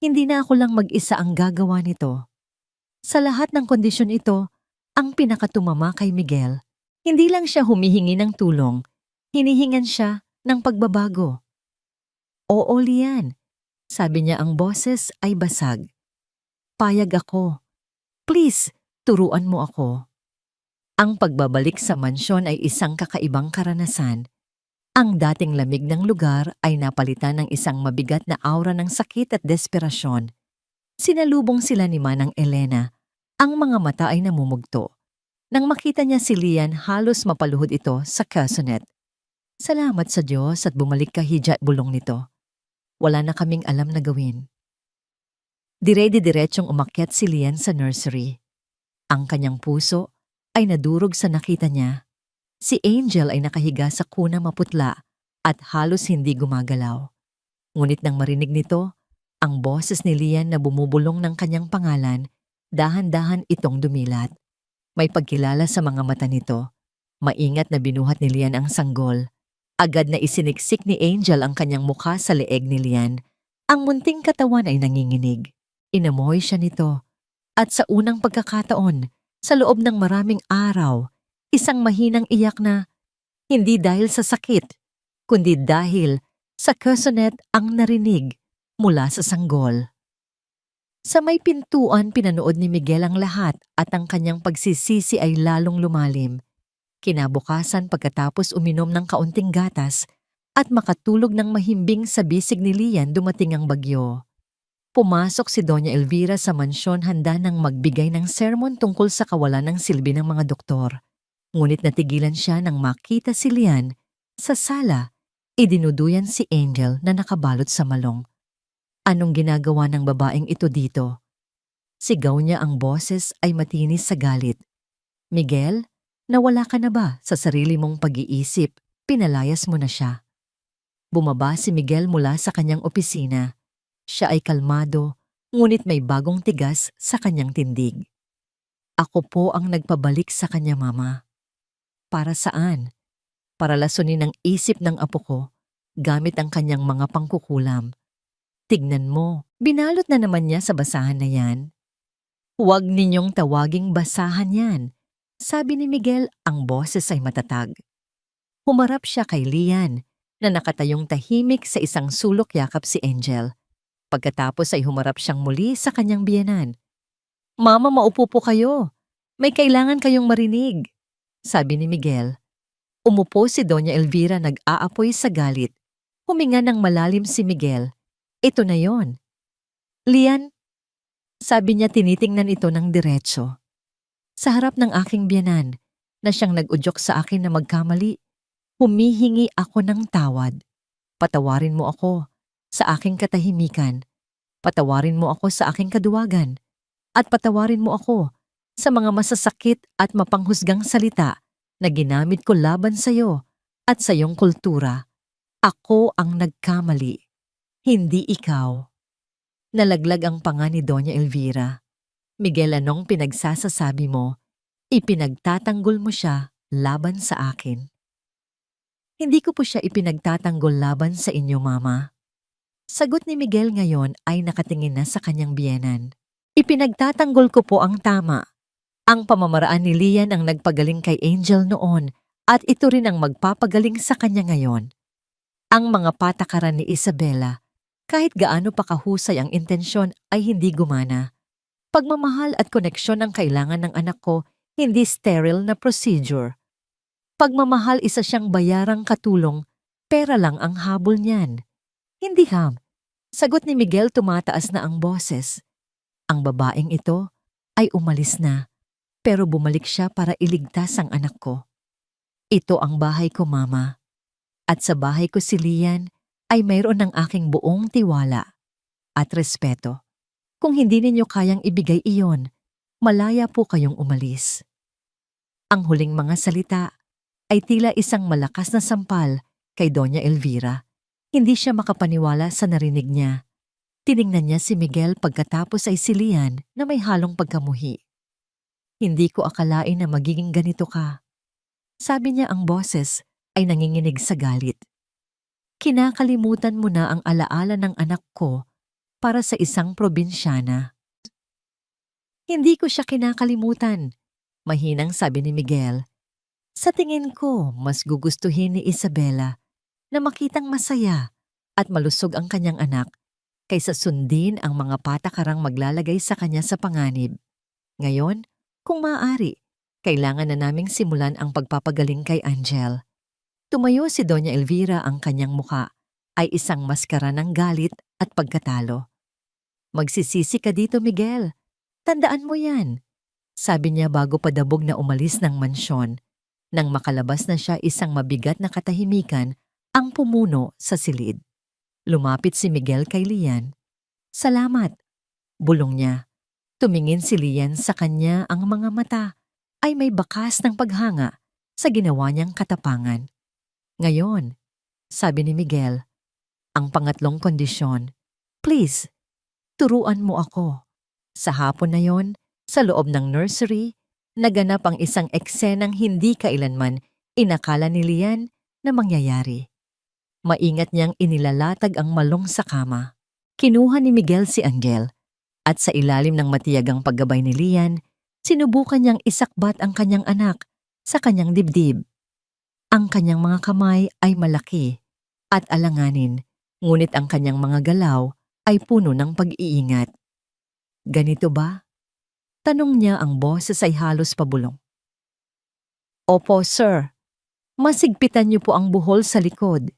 Hindi na ako lang mag-isa ang gagawa nito." Sa lahat ng kondisyon ito, ang pinakatumama kay Miguel, hindi lang siya humihingi ng tulong, hinihingan siya ng pagbabago. "Oo, Lian," sabi niya, ang boses ay basag. "Payag ako. Please, turuan mo ako." Ang pagbabalik sa mansyon ay isang kakaibang karanasan. Ang dating lamig ng lugar ay napalitan ng isang mabigat na aura ng sakit at desperasyon. Sinalubong sila ni Manang Elena. Ang mga mata ay namumugto. Nang makita niya si Lian, halos mapaluhod ito sa kasonet. "Salamat sa Diyos at bumalik ka, hija," bulong nito. "Wala na kaming alam na gawin." Dire-diretsong umakyat si Lian sa nursery. Ang kanyang puso ay nadurog sa nakita niya. Si Angel ay nakahiga sa kuna maputla at halos hindi gumagalaw. Ngunit nang marinig nito, ang boses ni Lian na bumubulong ng kanyang pangalan, dahan-dahan itong dumilat. May pagkilala sa mga mata nito. Maingat na binuhat ni Lian ang sanggol. Agad na isiniksik ni Angel ang kanyang mukha sa leeg ni Lian. Ang munting katawan ay nanginginig. Inamoy siya nito. At sa unang pagkakataon, sa loob ng maraming araw, isang mahinang iyak na, hindi dahil sa sakit, kundi dahil sa kasonet ang narinig mula sa sanggol. Sa may pintuan, pinanood ni Miguel ang lahat at ang kanyang pagsisisi ay lalong lumalim. Kinabukasan, pagkatapos uminom ng kaunting gatas at makatulog ng mahimbing sa bisig ni Lian, dumating ang bagyo. Pumasok si Doña Elvira sa mansyon, handa nang magbigay ng sermon tungkol sa kawalan ng silbi ng mga doktor. Ngunit natigilan siya nang makita si Lian sa sala. Idinuduyan si Angel na nakabalot sa malong. "Anong ginagawa ng babaeng ito dito?" Sigaw niya, ang boses ay matinis sa galit. "Miguel, nawala ka na ba sa sarili mong pag-iisip? Pinalayas mo na siya." Bumaba si Miguel mula sa kanyang opisina. Siya ay kalmado, ngunit may bagong tigas sa kanyang tindig. Ako po ang nagpabalik sa kanya, Mama. Para saan? Para lasunin ang isip ng apo ko gamit ang kanyang mga pangkukulam. Tignan mo, binalot na naman niya sa basahan na yan. Huwag ninyong tawaging basahan yan. Sabi ni Miguel, ang boses ay matatag. Humarap siya kay Lian na nakatayong tahimik sa isang sulok yakap si Angel. Pagkatapos ay humarap siyang muli sa kanyang biyenan. Mama, maupo po kayo. May kailangan kayong marinig. Sabi ni Miguel. Umupo si Doña Elvira nag-aapoy sa galit. Huminga ng malalim si Miguel. Ito na yon. Lian, sabi niya tinitingnan ito ng diretso. Sa harap ng aking biyenan na siyang nag-udyok sa akin na magkamali, humihingi ako ng tawad. Patawarin mo ako sa aking katahimikan. Patawarin mo ako sa aking kaduwagan. At patawarin mo ako sa mga masasakit at mapanghusgang salita na ginamit ko laban sa iyo at sa iyong kultura. Ako ang nagkamali, hindi ikaw. Nalaglag ang panga ni Doña Elvira. Miguel, anong pinagsasasabi mo? Ipinagtatanggol mo siya laban sa akin. Hindi ko po siya ipinagtatanggol laban sa inyo, Mama. Sagot ni Miguel ngayon ay nakatingin na sa kanyang biyenan. Ipinagtatanggol ko po ang tama. Ang pamamaraan ni Lian ang nagpagaling kay Angel noon at ito rin ang magpapagaling sa kanya ngayon. Ang mga patakaran ni Isabela, kahit gaano pa kahusay ang intensyon ay hindi gumana. Pagmamahal at koneksyon ang kailangan ng anak ko, hindi sterile na procedure. Pagmamahal isa siyang bayarang katulong, pera lang ang habol niyan. Hindi ham. Sagot ni Miguel tumataas na ang boses. Ang babaeng ito ay umalis na. Pero bumalik siya para iligtas ang anak ko. Ito ang bahay ko, Mama. At sa bahay ko si Lian ay mayroon ng aking buong tiwala at respeto. Kung hindi ninyo kayang ibigay iyon, malaya po kayong umalis. Ang huling mga salita ay tila isang malakas na sampal kay Doña Elvira. Hindi siya makapaniwala sa narinig niya. Tiningnan niya si Miguel pagkatapos ay si Lian na may halong pagkamuhi. Hindi ko akalain na magiging ganito ka. Sabi niya ang boses ay nanginginig sa galit. Kinakalimutan mo na ang alaala ng anak ko para sa isang probinsyana. Hindi ko siya kinakalimutan, mahinang sabi ni Miguel. Sa tingin ko, mas gugustuhin ni Isabela na makitang masaya at malusog ang kanyang anak kaysa sundin ang mga patakarang maglalagay sa kanya sa panganib. Ngayon, kung maaari, kailangan na naming simulan ang pagpapagaling kay Angel. Tumayo si Doña Elvira, ang kanyang muka ay isang maskara ng galit at pagkatalo. Magsisisi ka dito, Miguel. Tandaan mo yan. Sabi niya bago padabog na umalis ng mansyon. Nang makalabas na siya, isang mabigat na katahimikan ang pumuno sa silid. Lumapit si Miguel kay Lian. Salamat, bulong niya. Tumingin si Lian sa kanya, ang mga mata ay may bakas ng paghanga sa ginawa niyang katapangan. Ngayon, sabi ni Miguel, ang pangatlong kondisyon, please, turuan mo ako. Sa hapon na yon, sa loob ng nursery, naganap ang isang eksenang hindi kailanman inakala ni Lian na mangyayari. Maingat niyang inilalatag ang malong sa kama. Kinuha ni Miguel si Angel. At sa ilalim ng matiyagang paggabay ni Lian, sinubukan niyang isakbat ang kanyang anak sa kanyang dibdib. Ang kanyang mga kamay ay malaki at alanganin, ngunit ang kanyang mga galaw ay puno ng pag-iingat. Ganito ba? Tanong niya, ang boses ay halos pabulong. Opo, sir. Masigpitan niyo po ang buhol sa likod.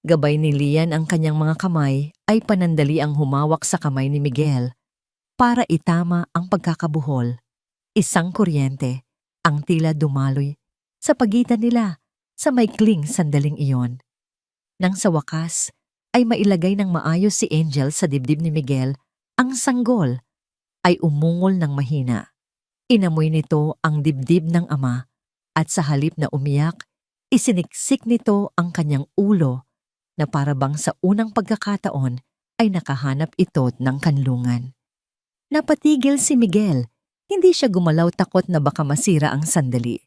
Gabay ni Lian, ang kanyang mga kamay ay panandali ang humawak sa kamay ni Miguel para itama ang pagkakabuhol. Isang kuryente ang tila dumaloy sa pagitan nila sa maikling sandaling iyon. Nang sa wakas ay mailagay ng maayos si Angel sa dibdib ni Miguel, ang sanggol ay umungol ng mahina. Inamoy nito ang dibdib ng ama at sa halip na umiyak, isiniksik nito ang kanyang ulo na parabang sa unang pagkakataon ay nakahanap ito ng kanlungan. Napatigil si Miguel Hindi siya gumalaw takot na baka masira ang sandali.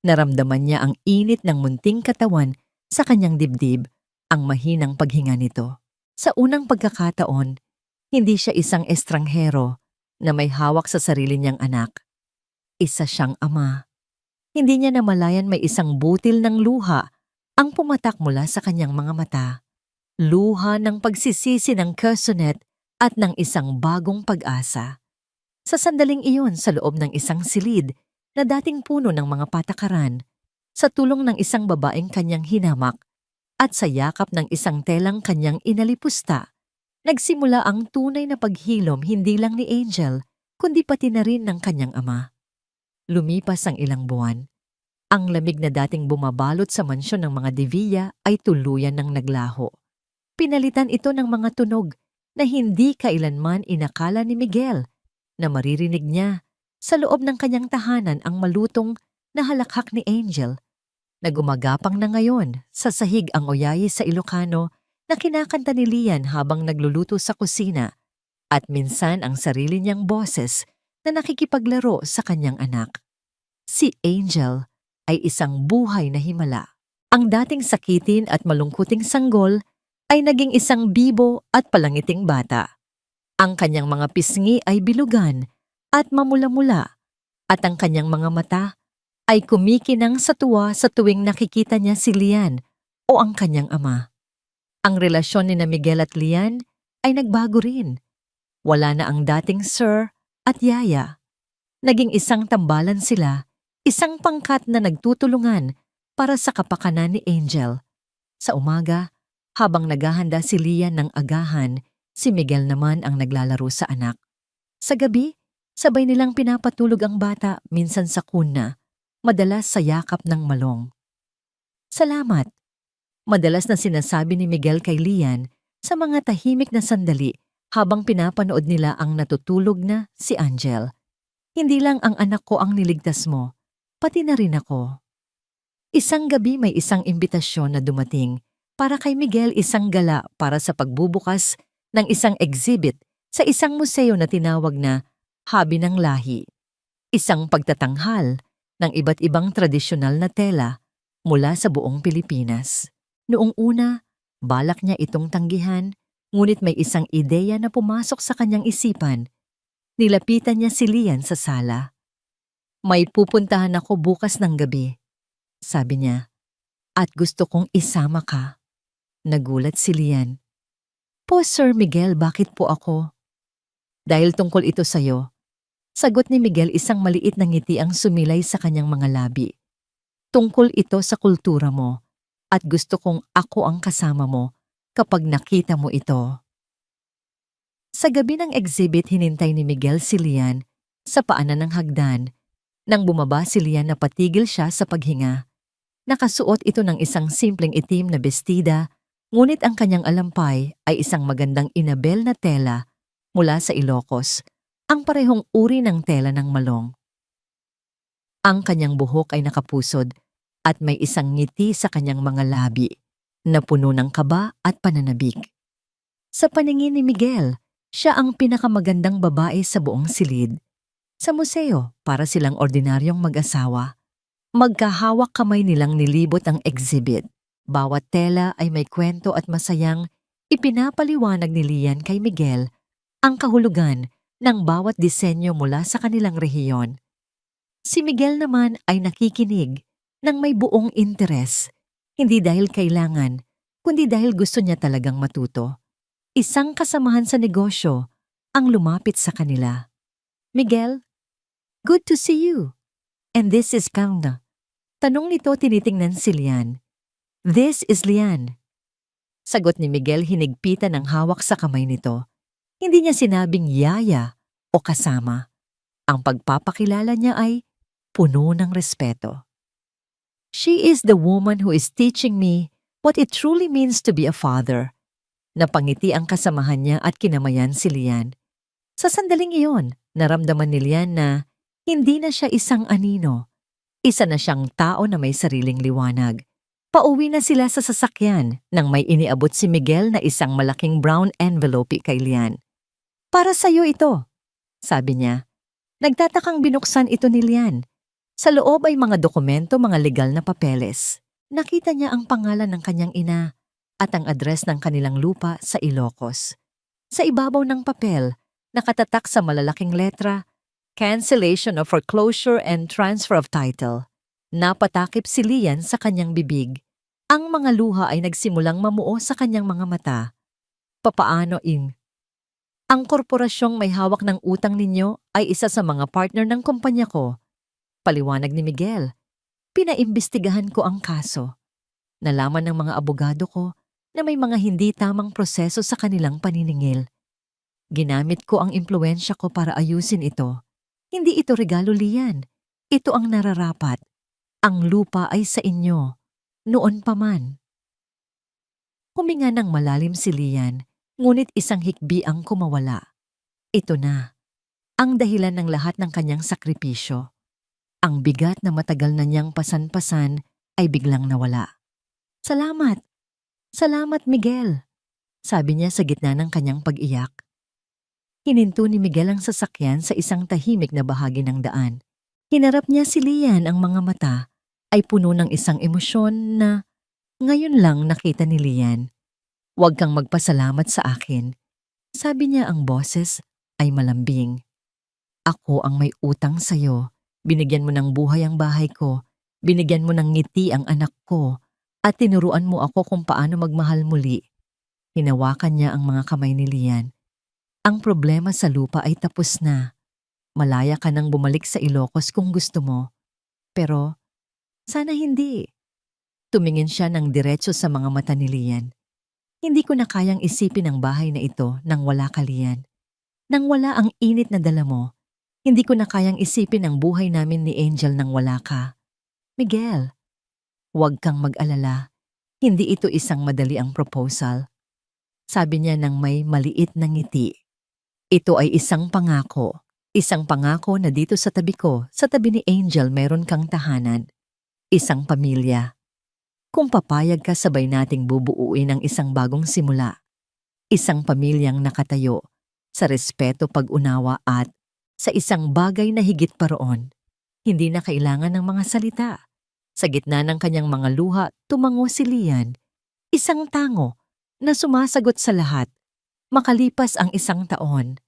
Naramdaman niya ang init ng munting katawan sa kanyang dibdib, ang mahinang paghinga nito. Sa unang pagkakataon, hindi siya isang estranghero na may hawak sa sarili niyang anak. Isa siyang ama. Hindi niya namalayan may isang butil ng luha ang pumatak mula sa kanyang mga mata. Luha ng pagsisisi ng Kersonet at ng isang bagong pag-asa. Sa sandaling iyon sa loob ng isang silid na dating puno ng mga patakaran, sa tulong ng isang babaeng kanyang hinamak at sa yakap ng isang telang kanyang inalipusta, nagsimula ang tunay na paghilom hindi lang ni Angel, kundi pati na rin ng kanyang ama. Lumipas ang ilang buwan. Ang lamig na dating bumabalot sa mansyon ng mga Devilla ay tuluyan ng naglaho. Pinalitan ito ng mga tunog na hindi kailanman inakala ni Miguel na maririnig niya sa loob ng kanyang tahanan ang malutong na halakhak ni Angel na gumagapang na ngayon sa sahig ang oyayi sa Ilocano na kinakanta ni Lian habang nagluluto sa kusina at minsan ang sarili niyang boses na nakikipaglaro sa kanyang anak. Si Angel ay isang buhay na himala. Ang dating sakitin at malungkuting sanggol ay naging isang bibo at palangiting bata. Ang kanyang mga pisngi ay bilugan at mamula-mula at ang kanyang mga mata ay kumikinang sa tuwa sa tuwing nakikita niya si Lian o ang kanyang ama. Ang relasyon ni Miguel at Lian ay nagbago rin. Wala na ang dating sir at yaya. Naging isang tambalan sila, isang pangkat na nagtutulungan para sa kapakanan ni Angel. Sa umaga, habang naghahanda si Lian ng agahan, si Miguel naman ang naglalaro sa anak. Sa gabi, sabay nilang pinapatulog ang bata minsan sa kuna, madalas sa yakap ng malong. Salamat. Madalas na sinasabi ni Miguel kay Lian sa mga tahimik na sandali habang pinapanood nila ang natutulog na si Angel. Hindi lang ang anak ko ang niligtas mo, pati na rin ako. Isang gabi may isang imbitasyon na dumating para kay Miguel, isang gala para sa pagbubukas ng isang exhibit sa isang museo na tinawag na Habi ng Lahi. Isang pagtatanghal ng iba't ibang tradisyonal na tela mula sa buong Pilipinas. Noong una, balak niya itong tanggihan, ngunit may isang ideya na pumasok sa kanyang isipan. Nilapitan niya si Lian sa sala. May pupuntahan ako bukas ng gabi, sabi niya, at gusto kong isama ka. Nagulat si Lian. Po Sir Miguel, bakit po ako? Dahil tungkol ito sa'yo. Sagot ni Miguel, isang maliit na ngiti ang sumilay sa kanyang mga labi. Tungkol ito sa kultura mo at gusto kong ako ang kasama mo kapag nakita mo ito. Sa gabi ng exhibit, hinintay ni Miguel si Lian sa paanan ng hagdan. Nang bumaba si Lian, napatigil siya sa paghinga. Nakasuot ito ng isang simpleng itim na bestida, ngunit ang kanyang alampay ay isang magandang inabel na tela mula sa Ilocos, ang parehong uri ng tela ng malong. Ang kanyang buhok ay nakapusod at may isang ngiti sa kanyang mga labi na puno ng kaba at pananabik. Sa paningin ni Miguel, siya ang pinakamagandang babae sa buong silid. Sa museo, para silang ordinaryong mag-asawa. Magkahawak kamay nilang nilibot ang exhibit. Bawat tela ay may kwento at masayang ipinapaliwanag ni Lian kay Miguel ang kahulugan ng bawat disenyo mula sa kanilang rehiyon. Si Miguel naman ay nakikinig ng may buong interes, hindi dahil kailangan, kundi dahil gusto niya talagang matuto. Isang kasamahan sa negosyo ang lumapit sa kanila. Miguel, good to see you. And this is Carla. Tanong nito, tinitingnan si Lian. This is Lian. Sagot ni Miguel, hinigpitan ng hawak sa kamay nito. Hindi niya sinabing yaya o kasama. Ang pagpapakilala niya ay puno ng respeto. She is the woman who is teaching me what it truly means to be a father. Napangiti ang kasamahan niya at kinamayan si Lian. Sa sandaling iyon, naramdaman ni Lian na hindi na siya isang anino. Isa na siyang tao na may sariling liwanag. Pauwi na sila sa sasakyan nang may iniabot si Miguel na isang malaking brown envelope kay Lian. Para sa'yo ito, sabi niya. Nagtatakang binuksan ito ni Lian. Sa loob ay mga dokumento, mga legal na papeles. Nakita niya ang pangalan ng kanyang ina at ang address ng kanilang lupa sa Ilocos. Sa ibabaw ng papel, nakatatak sa malalaking letra, Cancellation of Foreclosure and Transfer of Title. Napatakip si Lian sa kanyang bibig. Ang mga luha ay nagsimulang mamuo sa kanyang mga mata. Papaano, Ing? Ang korporasyong may hawak ng utang ninyo ay isa sa mga partner ng kumpanya ko. Paliwanag ni Miguel. Pinaimbestigahan ko ang kaso. Nalaman ng mga abogado ko na may mga hindi tamang proseso sa kanilang paniningil. Ginamit ko ang impluensya ko para ayusin ito. Hindi ito regalo, Lian. Ito ang nararapat. Ang lupa ay sa inyo. Noon pa man. Huminga ng malalim si Lian, ngunit isang hikbi ang kumawala. Ito na. Ang dahilan ng lahat ng kanyang sakripisyo. Ang bigat na matagal na niyang pasan-pasan ay biglang nawala. Salamat! Salamat, Miguel! Sabi niya sa gitna ng kanyang pag-iyak. Hininto ni Miguel ang sasakyan sa isang tahimik na bahagi ng daan. Hinarap niya si Lian, ang mga mata ay puno ng isang emosyon na ngayon lang nakita ni Lian. Huwag kang magpasalamat sa akin. Sabi niya, ang boses ay malambing. Ako ang may utang sa'yo. Binigyan mo ng buhay ang bahay ko, binigyan mo ng ngiti ang anak ko, at tinuruan mo ako kung paano magmahal muli. Hinawakan niya ang mga kamay ni Lian. Ang problema sa lupa ay tapos na. Malaya ka nang bumalik sa Ilocos kung gusto mo. Pero, sana hindi. Tumingin siya ng diretso sa mga mata ni Lian. Hindi ko na kayang isipin ang bahay na ito nang wala ka, Lian. Nang wala ang init na dala mo, hindi ko na kayang isipin ang buhay namin ni Angel nang wala ka. Miguel, huwag kang mag-alala. Hindi ito isang madali ang proposal. Sabi niya nang may maliit na ngiti. Ito ay isang pangako. Isang pangako na dito sa tabi ko, sa tabi ni Angel, meron kang tahanan. Isang pamilya. Kung papayag ka, sabay nating bubuuin ang isang bagong simula. Isang pamilyang nakatayo sa respeto, pag-unawa at sa isang bagay na higit pa roon. Hindi na kailangan ng mga salita. Sa gitna ng kanyang mga luha, tumango si Lian. Isang tango na sumasagot sa lahat. Makalipas ang isang taon,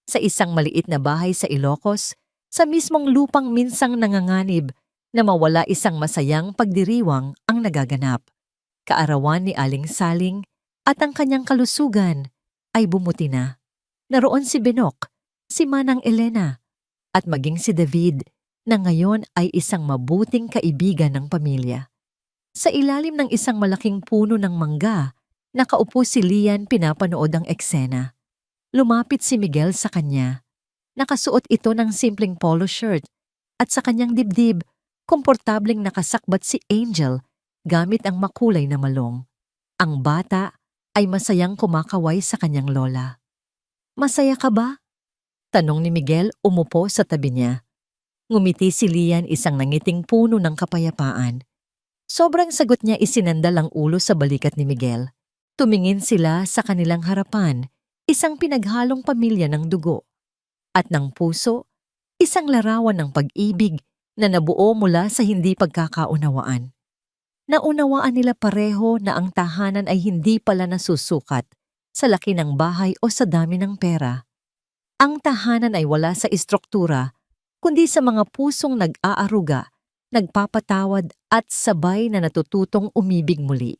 sa isang maliit na bahay sa Ilocos, sa mismong lupang minsang nanganganib na mawala, isang masayang pagdiriwang ang nagaganap. Kaarawan ni Aling Saling at ang kanyang kalusugan ay bumuti na. Naroon si Benok, si Manang Elena, at maging si David na ngayon ay isang mabuting kaibigan ng pamilya. Sa ilalim ng isang malaking puno ng mangga, nakaupo si Lian, pinapanood ang eksena. Lumapit si Miguel sa kanya. Nakasuot ito ng simpleng polo shirt at sa kanyang dibdib, komportableng nakasakbat si Angel gamit ang makulay na malong. Ang bata ay masayang kumakaway sa kanyang lola. Masaya ka ba? Tanong ni Miguel, umupo sa tabi niya. Ngumiti si Lian, isang nangiting puno ng kapayapaan. Sobrang sagot niya, isinandal ang ulo sa balikat ni Miguel. Tumingin sila sa kanilang harapan, isang pinaghalong pamilya ng dugo. At ng puso, isang larawan ng pag-ibig na nabuo mula sa hindi pagkakaunawaan. Naunawaan nila pareho na ang tahanan ay hindi pala nasusukat sa laki ng bahay o sa dami ng pera. Ang tahanan ay wala sa istruktura, kundi sa mga pusong nag-aaruga, nagpapatawad at sabay na natututong umibig muli.